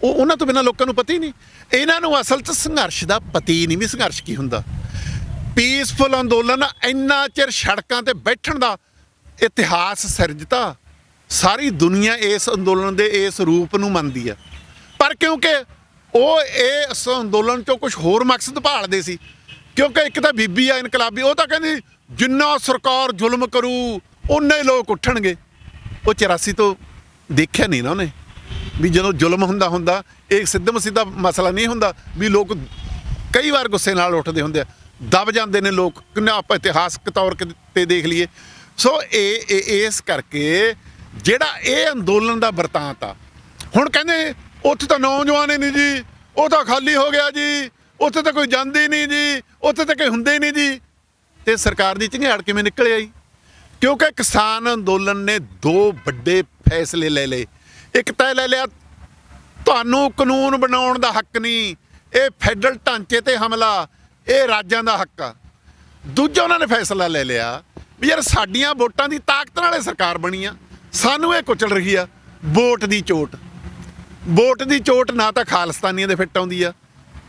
ਉਹਨਾਂ ਤੋਂ ਬਿਨਾਂ ਲੋਕਾਂ ਨੂੰ ਪਤਾ ਹੀ ਨਹੀਂ। ਇਹਨਾਂ ਨੂੰ ਅਸਲ 'ਚ ਸੰਘਰਸ਼ ਦਾ ਪਤਾ ਹੀ ਨਹੀਂ ਵੀ ਸੰਘਰਸ਼ ਕੀ ਹੁੰਦਾ। ਪੀਸਫੁਲ ਅੰਦੋਲਨ ਇੰਨਾ ਚਿਰ ਸੜਕਾਂ ਤੇ ਬੈਠਣ ਦਾ ਇਤਿਹਾਸ ਸਿਰਜਤਾ। ਸਾਰੀ ਦੁਨੀਆ ਇਸ ਅੰਦੋਲਨ ਦੇ ਇਸ ਰੂਪ ਨੂੰ ਮੰਨਦੀ ਆ, ਪਰ ਕਿਉਂਕਿ ਉਹ ਇਸ ਅੰਦੋਲਨ 'ਚੋਂ ਕੁਝ ਹੋਰ ਮਕਸਦ ਭਾਲਦੇ ਸੀ। ਕਿਉਂਕਿ ਇੱਕ ਤਾਂ ਬੀਬੀ ਆ ਇਨਕਲਾਬੀ, ਉਹ ਤਾਂ ਕਹਿੰਦੀ ਜਿੰਨਾ ਸਰਕਾਰ ਜ਼ੁਲਮ ਕਰੂ ਉਨੇ ਹੀ ਲੋਕ ਉੱਠਣਗੇ। ਉਹ 84 ਤੋਂ ਦੇਖਿਆ ਨਹੀਂ ਨਾ ਉਹਨੇ ਵੀ ਜਦੋਂ ਜ਼ੁਲਮ ਹੁੰਦਾ ਇਹ ਸਿੱਧਾ ਮਸਲਾ ਨਹੀਂ ਹੁੰਦਾ ਵੀ ਲੋਕ ਕਈ ਵਾਰ ਗੁੱਸੇ ਨਾਲ ਉੱਠਦੇ ਹੁੰਦੇ ਆ, ਦਬ ਜਾਂਦੇ ਨੇ ਲੋਕ। ਕਿੰਨਾ ਆਪਾਂ ਇਤਿਹਾਸਕ ਤੌਰ ਤੇ ਦੇਖ ਲਈਏ। ਸੋ ਇਹ ਇਸ ਕਰਕੇ ਜਿਹੜਾ ਇਹ ਅੰਦੋਲਨ ਦਾ ਵਰਤਾਂਤ ਆ, ਹੁਣ ਕਹਿੰਦੇ ਉੱਥੇ ਤਾਂ ਨੌਜਵਾਨ ਹੀ ਨਹੀਂ ਜੀ, ਉਹ ਤਾਂ ਖਾਲੀ ਹੋ ਗਿਆ ਜੀ, ਉੱਥੇ ਤਾਂ ਕੋਈ ਜਾਂਦੀ ਨਹੀਂ ਜੀ, ਉੱਥੇ ਤਾਂ ਕੋਈ ਹੁੰਦੇ ਹੀ ਨਹੀਂ ਜੀ। ਤੇ ਸਰਕਾਰ ਦੀ ਝੰਗਾੜ ਕਿਵੇਂ ਨਿਕਲ ਆਈ? ਕਿਉਂਕਿ ਕਿਸਾਨ ਅੰਦੋਲਨ ਨੇ ਦੋ ਵੱਡੇ ਫੈਸਲੇ ਲੈ ਲਏ। ਇੱਕ ਤਾਂ ਲੈ ਲਿਆ ਤੁਹਾਨੂੰ ਕਾਨੂੰਨ ਬਣਾਉਣ ਦਾ ਹੱਕ ਨਹੀਂ, ਇਹ ਫੈਡਰਲ ਢਾਂਚੇ ਤੇ ਹਮਲਾ, ਇਹ ਰਾਜਾਂ ਦਾ ਹੱਕ ਆ। ਦੂਜਾ ਉਹਨਾਂ ਨੇ ਫੈਸਲਾ ਲੈ ਲਿਆ ਵੀ ਯਾਰ ਸਾਡੀਆਂ ਵੋਟਾਂ ਦੀ ਤਾਕਤ ਨਾਲ ਇਹ ਸਰਕਾਰ ਬਣੀ ਆ, ਸਾਨੂੰ ਇਹ ਕੁਚਲ ਰਹੀ ਆ। ਵੋਟ ਦੀ ਚੋਟ ਨਾ ਤਾਂ ਖਾਲਿਸਤਾਨੀਆਂ ਦੇ ਫਿੱਟ ਆਉਂਦੀ ਆ,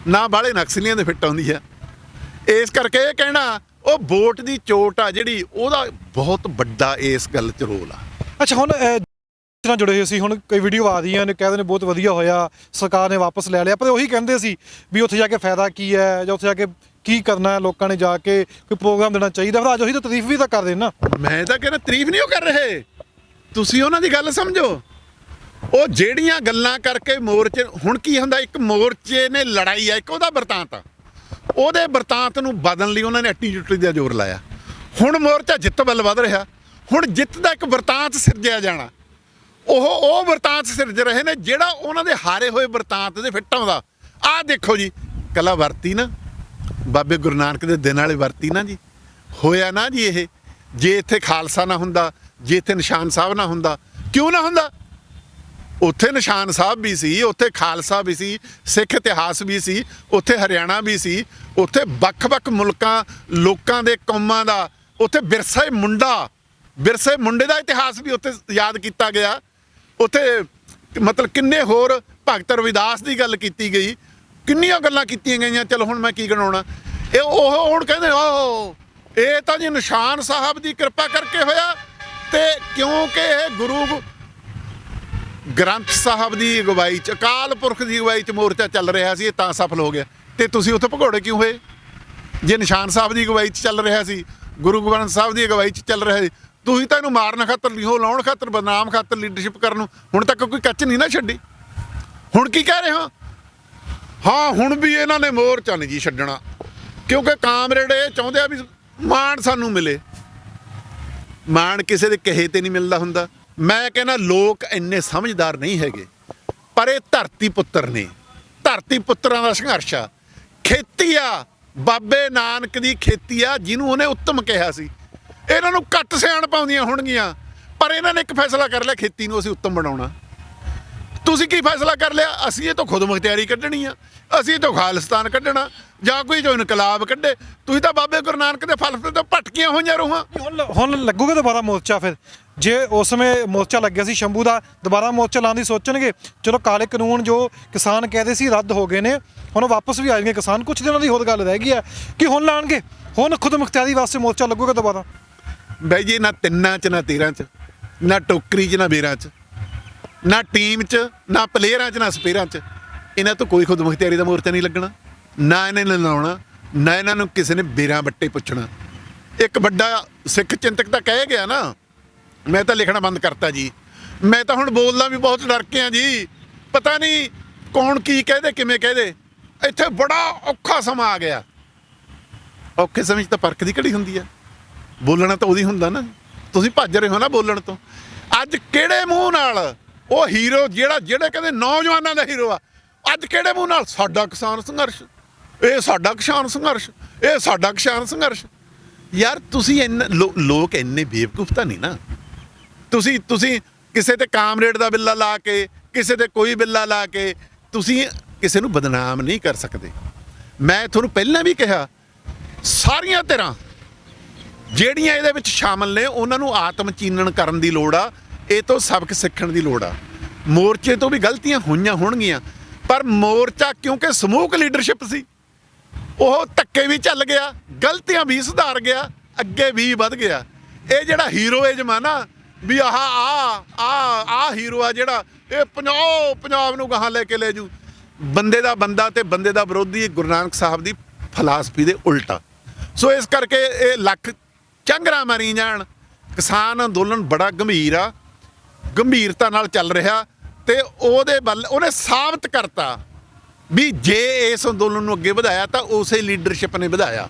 ਨਾ ਬਾਹਲੇ ਨਕਸਲੀਆਂ ਦੇ ਫਿੱਟ ਆਉਂਦੀ ਆ। ਇਸ ਕਰਕੇ ਇਹ ਕਹਿਣਾ ਉਹ ਵੋਟ ਦੀ ਚੋਟ ਆ ਜਿਹੜੀ, ਉਹਦਾ ਬਹੁਤ ਵੱਡਾ ਇਸ ਗੱਲ 'ਚ ਰੋਲ ਆ। ਅੱਛਾ, ਹੁਣ ਨਾਲ ਜੁੜੇ ਹੋਏ ਸੀ, ਹੁਣ ਕਈ ਵੀਡੀਓ ਆ ਰਹੀਆਂ ਨੇ, ਕਹਿੰਦੇ ਨੇ ਬਹੁਤ ਵਧੀਆ ਹੋਇਆ ਸਰਕਾਰ ਨੇ ਵਾਪਸ ਲੈ ਲਿਆ, ਪਰ ਉਹੀ ਕਹਿੰਦੇ ਸੀ ਵੀ ਉੱਥੇ ਜਾ ਕੇ ਫਾਇਦਾ ਕੀ ਹੈ, ਜਾਂ ਉੱਥੇ ਜਾ ਕੇ ਕੀ ਕਰਨਾ ਹੈ, ਲੋਕਾਂ ਨੇ ਜਾ ਕੇ ਕੋਈ ਪ੍ਰੋਗਰਾਮ ਦੇਣਾ ਚਾਹੀਦਾ। ਫਿਰ ਅੱਜ ਉਹੀ ਤਾਂ ਤਾਰੀਫ ਵੀ ਤਾਂ ਕਰਦੇ ਨਾ। ਮੈਂ ਤਾਂ ਕਹਿੰਦਾ ਤਾਰੀਫ ਨਹੀਂ ਉਹ ਕਰ ਰਹੇ, ਤੁਸੀਂ ਉਹਨਾਂ ਦੀ ਗੱਲ ਸਮਝੋ। ਉਹ ਜਿਹੜੀਆਂ ਗੱਲਾਂ ਕਰਕੇ ਮੋਰਚੇ, ਹੁਣ ਕੀ ਹੁੰਦਾ, ਇੱਕ ਮੋਰਚੇ ਨੇ ਲੜਾਈ ਆ, ਇੱਕ ਉਹਦਾ ਵਰਤਾਂਤ ਆ, ਉਹਦੇ ਵਰਤਾਂਤ ਨੂੰ ਬਦਲਣ ਲਈ ਉਹਨਾਂ ਨੇ ਅੱਟੀ ਜੁੱਟੀ ਦਾ ਜ਼ੋਰ ਲਾਇਆ। ਹੁਣ ਮੋਰਚਾ ਜਿੱਤ ਵੱਲ ਵੱਧ ਰਿਹਾ। ਹੁਣ ਜਿੱਤ ਦਾ ਇੱਕ ਵਰਤਾਂਤ ਸਿਰਜਿਆ ਜਾਣਾ, ਉਹ ਵਰਤਾਂਤ ਸਿਰਜ ਰਹੇ ਨੇ ਜਿਹੜਾ ਉਹਨਾਂ ਦੇ ਹਾਰੇ ਹੋਏ ਵਰਤਾਂਤ ਦੇ ਫਿੱਟ ਆਉਂਦਾ। ਆਹ ਦੇਖੋ ਜੀ, ਕੱਲਾ ਵਰਤੀ ਨਾ ਬਾਬੇ ਗੁਰੂ ਨਾਨਕ ਦੇ ਦਿਨ ਵਾਲੇ ਵਰਤੀ ਨਾ ਜੀ, ਹੋਇਆ ਨਾ ਜੀ ਇਹ। ਜੇ ਇੱਥੇ ਖਾਲਸਾ ਨਾ ਹੁੰਦਾ, ਜੇ ਇੱਥੇ ਨਿਸ਼ਾਨ ਸਾਹਿਬ ਨਾ ਹੁੰਦਾ, ਕਿਉਂ ਨਾ ਹੁੰਦਾ? ਉੱਥੇ ਨਿਸ਼ਾਨ ਸਾਹਿਬ ਵੀ ਸੀ, ਉੱਥੇ ਖਾਲਸਾ ਵੀ ਸੀ, ਸਿੱਖ ਇਤਿਹਾਸ ਵੀ ਸੀ, ਉੱਥੇ ਹਰਿਆਣਾ ਵੀ ਸੀ, ਉੱਥੇ ਵੱਖ-ਵੱਖ ਮੁਲਕਾਂ, ਲੋਕਾਂ ਦੇ ਕੌਮਾਂ ਦਾ, ਉੱਥੇ ਵਿਰਸੇ ਮੁੰਡੇ ਦਾ ਇਤਿਹਾਸ ਵੀ ਉੱਥੇ ਯਾਦ ਕੀਤਾ ਗਿਆ। ਉੱਥੇ ਮਤਲਬ ਕਿੰਨੇ ਹੋਰ, ਭਗਤ ਰਵਿਦਾਸ ਦੀ ਗੱਲ ਕੀਤੀ ਗਈ, ਕਿੰਨੀਆਂ ਗੱਲਾਂ ਕੀਤੀਆਂ ਗਈਆਂ। ਚਲੋ ਹੁਣ ਮੈਂ ਕੀ ਗਣਾਉਣਾ। ਇਹ ਉਹ ਹੁਣ ਕਹਿੰਦੇ ਇਹ ਤਾਂ ਜੀ ਨਿਸ਼ਾਨ ਸਾਹਿਬ ਦੀ ਕਿਰਪਾ ਕਰਕੇ ਹੋਇਆ, ਤੇ ਕਿਉਂਕਿ ਇਹ ਗੁਰੂ ਗ੍ਰੰਥ ਸਾਹਿਬ ਦੀ ਅਗਵਾਈ 'ਚ, ਅਕਾਲ ਪੁਰਖ ਦੀ ਅਗਵਾਈ 'ਚ ਮੋਰਚਾ ਚੱਲ ਰਿਹਾ ਸੀ, ਇਹ ਤਾਂ ਸਫਲ ਹੋ ਗਿਆ। ਤੇ ਤੁਸੀਂ ਉੱਥੇ ਭਗੌੜੇ ਕਿਉਂ ਹੋਏ? ਜੇ ਨਿਸ਼ਾਨ ਸਾਹਿਬ ਦੀ ਅਗਵਾਈ 'ਚ ਚੱਲ ਰਿਹਾ ਸੀ, ਗੁਰੂ ਗ੍ਰੰਥ ਸਾਹਿਬ ਦੀ ਅਗਵਾਈ 'ਚ ਚੱਲ ਰਿਹਾ ਸੀ, ਤੁਸੀਂ ਤਾਂ ਇਹਨੂੰ ਮਾਰਨ ਖਾਤਰ, ਲਿਹੋ ਲਾਉਣ ਖਾਤਰ, ਬਦਨਾਮ ਖਾਤਰ, ਲੀਡਰਸ਼ਿਪ ਕਰਨ ਨੂੰ ਹੁਣ ਤੱਕ ਕੋਈ ਕੱਚ ਨਹੀਂ ਨਾ ਛੱਡੀ। ਹੁਣ ਕੀ ਕਹਿ ਰਹੇ ਹੋ? ਹਾਂ, ਹੁਣ ਵੀ ਇਹਨਾਂ ਨੇ ਮੋਰਚਾ ਨਹੀਂ ਜੀ ਛੱਡਣਾ, ਕਿਉਂਕਿ ਕਾਮਰੇਡ ਇਹ ਚਾਹੁੰਦੇ ਆ ਵੀ ਮਾਣ ਸਾਨੂੰ ਮਿਲੇ। ਮਾਣ ਕਿਸੇ ਦੇ ਕਹੇ ਤੇ ਨਹੀਂ ਮਿਲਦਾ ਹੁੰਦਾ। ਮੈਂ ਕਹਿੰਦਾ ਲੋਕ ਇੰਨੇ ਸਮਝਦਾਰ ਨਹੀਂ ਹੈਗੇ, ਪਰ ਇਹ ਧਰਤੀ ਪੁੱਤਰ ਨੇ, ਧਰਤੀ ਪੁੱਤਰਾਂ ਦਾ ਸੰਘਰਸ਼ ਆ। ਖੇਤੀ ਆ, ਬਾਬੇ ਨਾਨਕ ਦੀ ਖੇਤੀ ਆ, ਜਿਹਨੂੰ ਉਹਨੇ ਉੱਤਮ ਕਿਹਾ ਸੀ। ਇਹਨਾਂ ਨੂੰ ਘੱਟ ਸਿਆਣ ਪਾਉਂਦੀਆਂ ਹੋਣਗੀਆਂ, ਪਰ ਇਹਨਾਂ ਨੇ ਇੱਕ ਫੈਸਲਾ ਕਰ ਲਿਆ, ਖੇਤੀ ਨੂੰ ਅਸੀਂ ਉੱਤਮ ਬਣਾਉਣਾ। ਤੁਸੀਂ ਕੀ ਫੈਸਲਾ ਕਰ ਲਿਆ? ਅਸੀਂ ਇਹ ਤੋਂ ਖੁਦ ਮੁਖਤਿਆਰੀ ਕੱਢਣੀ ਆ, ਅਸੀਂ ਇਹ ਤੋਂ ਖਾਲਿਸਤਾਨ ਕੱਢਣਾ, ਜਾਂ ਕੋਈ ਜੋ ਇਨਕਲਾਬ ਕੱਢੇ। ਤੁਸੀਂ ਤਾਂ ਬਾਬੇ ਗੁਰੂ ਨਾਨਕ ਦੇ ਫਲਸਫੇ ਤੋਂ ਭਟਕੀਆਂ ਹੋਈਆਂ ਰੂਹਾਂ। ਹੁਣ ਲੱਗੂਗਾ ਦੁਬਾਰਾ ਮੋਰਚਾ? ਫਿਰ ਜੇ ਉਸ ਸਮੇਂ ਮੋਰਚਾ ਲੱਗਿਆ ਸੀ ਸ਼ੰਭੂ ਦਾ, ਦੁਬਾਰਾ ਮੋਰਚਾ ਲਾਉਣ ਦੀ ਸੋਚਣਗੇ? ਚਲੋ ਕਾਲੇ ਕਾਨੂੰਨ ਜੋ ਕਿਸਾਨ ਕਹਿੰਦੇ ਸੀ ਰੱਦ ਹੋ ਗਏ ਨੇ, ਹੁਣ ਉਹ ਵਾਪਸ ਵੀ ਆ ਜਾਣਗੇ ਕਿਸਾਨ। ਕੁਝ ਦਿਨਾਂ ਦੀ ਹੋਰ ਗੱਲ ਰਹਿ ਗਈ ਹੈ ਕਿ ਹੁਣ ਲਾਣਗੇ, ਹੁਣ ਖੁਦ ਮੁਖਤਿਆਰੀ ਵਾਸਤੇ ਮੋਰਚਾ ਲੱਗੂਗਾ ਦੁਬਾਰਾ? ਬਾਈ ਜੀ, ਨਾ 3 'ਚ, ਨਾ 13 'ਚ, ਨਾ ਟੋਕਰੀ 'ਚ, ਨਾ ਬੇਰਾਂ 'ਚ, ਨਾ ਟੀਮ 'ਚ, ਨਾ ਪਲੇਅਰਾਂ 'ਚ, ਨਾ ਸਪੇਅਰਾਂ 'ਚ ਇਹਨਾਂ ਤੋਂ ਕੋਈ ਖੁਦ ਮੁਖਤਿਆਰੀ ਦਾ ਮੋਰਚਾ ਨਹੀਂ ਲੱਗਣਾ। ਨਾ ਇਹਨਾਂ ਨੇ ਲਾਉਣਾ, ਨਾ ਇਹਨਾਂ ਨੂੰ ਕਿਸੇ ਨੇ ਬੇਰਾਂ ਬੱਟੇ ਪੁੱਛਣਾ। ਇੱਕ ਵੱਡਾ ਸਿੱਖ ਚਿੰਤਕ ਤਾਂ ਕਹਿ ਗਿਆ ਨਾ, ਮੈਂ ਤਾਂ ਲਿਖਣਾ ਬੰਦ ਕਰਤਾ ਜੀ, ਮੈਂ ਤਾਂ ਹੁਣ ਬੋਲਦਾ ਵੀ ਬਹੁਤ ਡਰ ਕੇ ਆ ਜੀ, ਪਤਾ ਨਹੀਂ ਕੌਣ ਕੀ ਕਹਦੇ ਕਿਵੇਂ ਕਹਦੇ। ਇੱਥੇ ਬੜਾ ਔਖਾ ਸਮਾਂ ਆ ਗਿਆ। ਔਖੇ ਸਮੇਂ 'ਚ ਤਾਂ ਪਰਖ ਦੀ ਘੜੀ ਹੁੰਦੀ ਆ, ਬੋਲਣਾ ਤਾਂ ਉਹਦੀ ਹੁੰਦਾ ਨਾ। ਤੁਸੀਂ ਭੱਜ ਰਹੇ ਹੋ ਨਾ ਬੋਲਣ ਤੋਂ। ਅੱਜ ਕਿਹੜੇ ਮੂੰਹ ਨਾਲ ਉਹ ਹੀਰੋ ਜਿਹੜੇ ਕਹਿੰਦੇ ਨੌਜਵਾਨਾਂ ਦਾ ਹੀਰੋ ਆ, ਅੱਜ ਕਿਹੜੇ ਮੂੰਹ ਨਾਲ ਸਾਡਾ ਕਿਸਾਨ ਸੰਘਰਸ਼, ਇਹ ਸਾਡਾ ਕਿਸਾਨ ਸੰਘਰਸ਼, ਇਹ ਸਾਡਾ ਕਿਸਾਨ ਸੰਘਰਸ਼? ਯਾਰ ਤੁਸੀਂ ਲੋਕ ਇੰਨੇ ਬੇਵਕੂਫ ਤਾਂ ਨਹੀਂ ਨਾ। ਤੁਸੀਂ ਕਿਸੇ ਤੇ ਕਾਮਰੇਡ ਦਾ ਬਿੱਲਾ ਲਾ ਕੇ, ਕਿਸੇ ਤੇ ਕੋਈ ਬਿੱਲਾ ਲਾ ਕੇ ਤੁਸੀਂ ਕਿਸੇ ਨੂੰ ਬਦਨਾਮ ਨਹੀਂ ਕਰ ਸਕਦੇ। ਮੈਂ ਤੁਹਾਨੂੰ ਪਹਿਲਾਂ ਵੀ ਕਿਹਾ, ਸਾਰੀਆਂ ਧਿਰਾਂ ਜਿਹੜੀਆਂ ਇਹਦੇ ਵਿੱਚ ਸ਼ਾਮਲ ਨੇ ਉਹਨਾਂ ਨੂੰ ਆਤਮ ਚੀਨਣ ਕਰਨ ਦੀ ਲੋੜ ਆ, ਇਹ ਤੋਂ ਸਬਕ ਸਿੱਖਣ ਦੀ ਲੋੜ ਆ। ਮੋਰਚੇ ਤੋਂ ਵੀ ਗਲਤੀਆਂ ਹੋਈਆਂ ਹੋਣਗੀਆਂ, ਪਰ ਮੋਰਚਾ ਕਿਉਂਕਿ ਸਮੂਹਕ ਲੀਡਰਸ਼ਿਪ ਸੀ, ਉਹ ਧੱਕੇ ਵੀ ਚੱਲ ਗਿਆ, ਗਲਤੀਆਂ ਵੀ ਸੁਧਾਰ ਗਿਆ, ਅੱਗੇ ਵੀ ਵੱਧ ਗਿਆ। ਇਹ ਜਿਹੜਾ ਹੀਰੋਇਜ਼ਮ ਆ ਨਾ ਵੀ ਆਹ ਹੀਰੋ ਆ ਜਿਹੜਾ, ਇਹ ਪੰਜਾਬ ਨੂੰ ਗਾਹਾਂ ਲੈ ਕੇ ਲੈ ਜੂ, ਬੰਦੇ ਦਾ ਬੰਦਾ ਤੇ ਬੰਦੇ ਦਾ ਵਿਰੋਧੀ ਗੁਰੂ ਨਾਨਕ ਸਾਹਿਬ ਦੀ ਫਲਸਫੀ ਦੇ ਉਲਟਾ। ਸੋ ਇਸ ਕਰਕੇ ਇਹ ਲੱਖ ਚੰਗਰਾ ਮਾਰੀ ਜਾਣ, ਕਿਸਾਨ ਅੰਦੋਲਨ ਬੜਾ ਗੰਭੀਰ ਆ, ਗੰਭੀਰਤਾ ਨਾਲ ਚੱਲ ਰਿਹਾ, ਤੇ ਉਹਦੇ ਵੱਲ ਉਹਨੇ ਸਾਬਤ ਕਰਤਾ ਵੀ ਜੇ ਇਸ ਅੰਦੋਲਨ ਨੂੰ ਅੱਗੇ ਵਧਾਇਆ ਤਾਂ ਉਸੇ ਲੀਡਰਸ਼ਿਪ ਨੇ ਵਧਾਇਆ।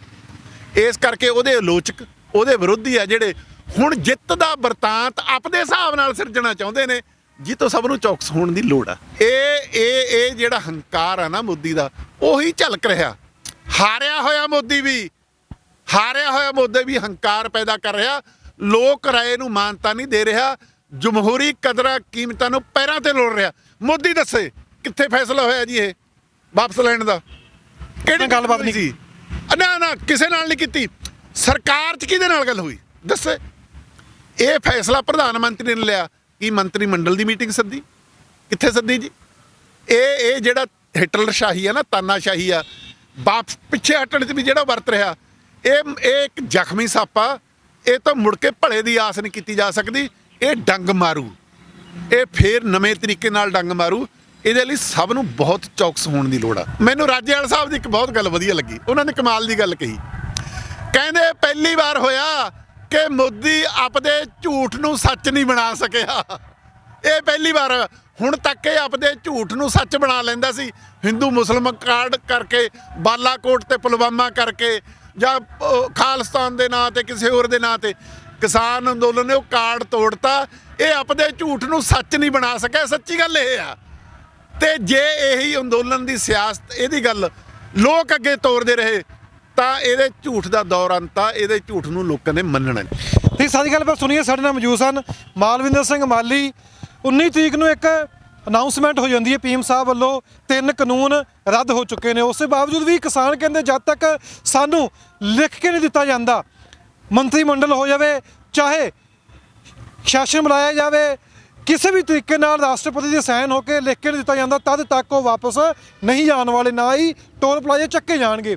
ਇਸ ਕਰਕੇ ਉਹਦੇ ਆਲੋਚਕ, ਉਹਦੇ ਵਿਰੋਧੀ ਆ ਜਿਹੜੇ ਹੁਣ ਜਿੱਤ ਦਾ ਵਰਤਾਂਤ ਆਪਣੇ ਹਿਸਾਬ ਨਾਲ ਸਿਰਜਣਾ ਚਾਹੁੰਦੇ ਨੇ, ਜਿੱਤੋਂ ਸਭ ਨੂੰ ਚੌਕਸ ਹੋਣ ਦੀ ਲੋੜ ਆ। ਇਹ ਜਿਹੜਾ ਹੰਕਾਰ ਆ ਨਾ ਮੋਦੀ ਦਾ, ਉਹੀ ਝਲਕ ਰਿਹਾ। ਹਾਰਿਆ ਹੋਇਆ ਮੋਦੀ ਵੀ ਹੰਕਾਰ ਪੈਦਾ ਕਰ ਰਿਹਾ, ਲੋਕ ਰਾਏ ਨੂੰ ਮਾਨਤਾ ਨਹੀਂ ਦੇ ਰਿਹਾ, ਜਮਹੂਰੀ ਕਦਰਾਂ ਕੀਮਤਾਂ ਨੂੰ ਪੈਰਾਂ ਤੇ ਲੋੜ ਰਿਹਾ। ਮੋਦੀ ਦੱਸੇ ਕਿੱਥੇ ਫੈਸਲਾ ਹੋਇਆ ਜੀ ਇਹ ਵਾਪਸ ਲੈਣ ਦਾ? ਕਿਹੜੀ ਗੱਲਬਾਤ ਨਹੀਂ ਸੀ? ਨਾ ਕਿਸੇ ਨਾਲ ਨਹੀਂ ਕੀਤੀ। ਸਰਕਾਰ 'ਚ ਕਿਹਦੇ ਨਾਲ ਗੱਲ ਹੋਈ ਦੱਸੇ? ਇਹ ਫੈਸਲਾ ਪ੍ਰਧਾਨ ਮੰਤਰੀ ਨੇ ਲਿਆ। ਕੀ ਮੰਤਰੀ ਮੰਡਲ ਦੀ ਮੀਟਿੰਗ ਸੱਦੀ? ਕਿੱਥੇ ਸੱਦੀ ਜੀ? ਇਹ ਜਿਹੜਾ ਹਿਟਲਰ ਸ਼ਾਹੀ ਆ ਨਾ, ਤਾਨਾਸ਼ਾਹੀ ਆ, ਵਾਪਸ ਪਿੱਛੇ ਹਟਣ 'ਚ ਵੀ ਜਿਹੜਾ ਵਰਤ ਰਿਹਾ, ਇਹ ਇੱਕ ਜ਼ਖਮੀ ਸੱਪ ਆ। ਇਹ ਤਾਂ ਮੁੜ ਕੇ ਭਲੇ ਦੀ ਆਸ ਨਹੀਂ ਕੀਤੀ ਜਾ ਸਕਦੀ। ਇਹ ਡੰਗ ਮਾਰੂ, ਇਹ ਫੇਰ ਨਵੇਂ ਤਰੀਕੇ ਨਾਲ ਡੰਗ ਮਾਰੂ। ਇਹਦੇ ਲਈ ਸਭ ਨੂੰ ਬਹੁਤ ਚੌਕਸ ਹੋਣ ਦੀ ਲੋੜ ਆ। ਮੈਨੂੰ ਰਾਜੇਵਾਲ ਸਾਹਿਬ ਦੀ ਇੱਕ ਬਹੁਤ ਗੱਲ ਵਧੀਆ ਲੱਗੀ, ਉਹਨਾਂ ਨੇ ਕਮਾਲ ਦੀ ਗੱਲ ਕਹੀ। ਕਹਿੰਦੇ ਪਹਿਲੀ ਵਾਰ ਹੋਇਆ ਕਿ ਮੋਦੀ ਆਪਦੇ ਝੂਠ ਨੂੰ ਸੱਚ ਨਹੀਂ ਬਣਾ ਸਕਿਆ। ਇਹ ਪਹਿਲੀ ਵਾਰ। ਹੁਣ ਤੱਕ ਇਹ ਆਪਦੇ ਝੂਠ ਨੂੰ ਸੱਚ ਬਣਾ ਲੈਂਦਾ ਸੀ, ਹਿੰਦੂ ਮੁਸਲਮ ਕਾਰਡ ਕਰਕੇ, ਬਾਲਾਕੋਟ ਤੇ ਪੁਲਵਾਮਾ ਕਰਕੇ, ਜਾਂ ਖਾਲਿਸਤਾਨ ਦੇ ਨਾਂ ਤੇ ਕਿਸੇ ਹੋਰ ਦੇ ਨਾਂ ਤੇ। ਕਿਸਾਨ ਅੰਦੋਲਨ ਨੇ ਉਹ ਕਾਰਡ ਤੋੜਤਾ। ਇਹ ਆਪਦੇ ਝੂਠ ਨੂੰ ਸੱਚ ਨਹੀਂ ਬਣਾ ਸਕਿਆ। ਸੱਚੀ ਗੱਲ ਇਹ ਆ। ਤੇ ਜੇ ਇਹੀ ਅੰਦੋਲਨ ਦੀ ਸਿਆਸਤ, ਇਹਦੀ ਗੱਲ ਲੋਕ ਅੱਗੇ ਤੋਰਦੇ ਰਹੇ ਤਾਂ ਇਹਦੇ ਝੂਠ ਦਾ ਦੌਰ ਅੰਤ ਆ। ਇਹਦੇ ਝੂਠ ਨੂੰ ਲੋਕਾਂ ਨੇ ਮੰਨਣਾ ਨਹੀਂ। ਤੇ ਸਾਰੀ ਗੱਲ ਬਸ ਸੁਣੀਏ, ਸਾਡੇ ਨਾਲ ਮੌਜੂਦ ਸਨ ਮਾਲਵਿੰਦਰ ਸਿੰਘ ਮਾਲੀ। 19 ਤਰੀਕ ਨੂੰ ਇੱਕ ਅਨਾਉਂਸਮੈਂਟ ਹੋ ਜਾਂਦੀ ਹੈ ਪੀਐਮ ਸਾਹਿਬ ਵੱਲੋਂ, 3 ਕਾਨੂੰਨ ਰੱਦ ਹੋ ਚੁੱਕੇ ਨੇ। ਉਸ ਦੇ ਬਾਵਜੂਦ ਵੀ ਕਿਸਾਨ ਕਹਿੰਦੇ ਜਦ ਤੱਕ ਸਾਨੂੰ ਲਿਖ ਕੇ ਨਹੀਂ ਦਿੱਤਾ ਜਾਂਦਾ, ਮੰਤਰੀ ਮੰਡਲ ਹੋ ਜਾਵੇ, ਚਾਹੇ ਸ਼ਾਸਨ ਬੁਲਾਇਆ ਜਾਵੇ, ਕਿਸੇ ਵੀ ਤਰੀਕੇ ਨਾਲ ਰਾਸ਼ਟਰਪਤੀ ਦੇ ਸਾਈਨ ਹੋ ਕੇ ਲਿਖ ਕੇ ਨਹੀਂ ਦਿੱਤਾ ਜਾਂਦਾ, ਤਦ ਤੱਕ ਉਹ ਵਾਪਸ ਨਹੀਂ ਜਾਣ ਵਾਲੇ, ਨਾ ਹੀ ਟੋਲ ਪਲਾਜ਼ੇ ਚੱਕੇ ਜਾਣਗੇ।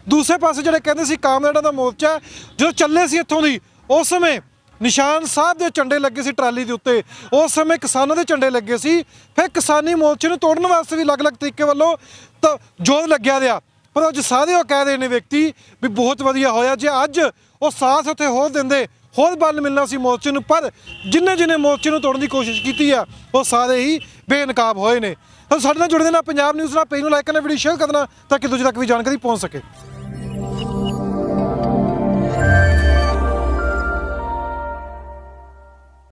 ਦੂਸਰੇ ਪਾਸੇ ਜਿਹੜੇ ਕਹਿੰਦੇ ਸੀ ਕਾਮਰੇਡਾਂ ਦਾ ਮੋਰਚਾ ਜਦੋਂ ਚੱਲੇ ਸੀ ਇੱਥੋਂ ਦੀ, ਉਸ ਸਮੇਂ ਨਿਸ਼ਾਨ ਸਾਹਿਬ ਦੇ ਝੰਡੇ ਲੱਗੇ ਸੀ ਟਰਾਲੀ ਦੇ ਉੱਤੇ, ਉਸ ਸਮੇਂ ਕਿਸਾਨਾਂ ਦੇ ਝੰਡੇ ਲੱਗੇ ਸੀ। ਫਿਰ ਕਿਸਾਨੀ ਮੋਰਚੇ ਨੂੰ ਤੋੜਨ ਵਾਸਤੇ ਵੀ ਅਲੱਗ-ਅਲੱਗ ਤਰੀਕੇ ਵੱਲੋਂ ਤਾਂ ਜੋਰ ਲੱਗਿਆ ਰਿਹਾ। ਪਰ ਅੱਜ ਸਾਰੇ ਉਹ ਕਹਿ ਰਹੇ ਨੇ ਵਿਅਕਤੀ ਵੀ ਬਹੁਤ ਵਧੀਆ ਹੋਇਆ ਜੇ ਅੱਜ ਉਹ ਸਾਥ ਉੱਥੇ ਹੋਰ ਦਿੰਦੇ, ਹੋਰ ਬਲ ਮਿਲਣਾ ਸੀ ਮੋਰਚੇ ਨੂੰ। ਪਰ ਜਿੰਨੇ ਮੋਰਚੇ ਨੂੰ ਤੋੜਨ ਦੀ ਕੋਸ਼ਿਸ਼ ਕੀਤੀ ਆ, ਉਹ ਸਾਰੇ ਹੀ ਬੇਨਕਾਬ ਹੋਏ ਨੇ। ਤਾਂ ਸਾਡੇ ਨਾਲ ਜੁੜੇ ਦੇ ਨਾਲ ਪੰਜਾਬ ਨਿਊਜ਼ ਨਾਲ ਪੇਜ ਨੂੰ ਲਾਈਕ ਕਰਨਾ, ਵੀਡੀਓ ਸ਼ੇਅਰ ਕਰਨਾ ਤਾਂ ਕਿ ਦੂਜੇ ਤੱਕ ਵੀ ਜਾਣਕਾਰੀ ਪਹੁੰਚ ਸਕੇ।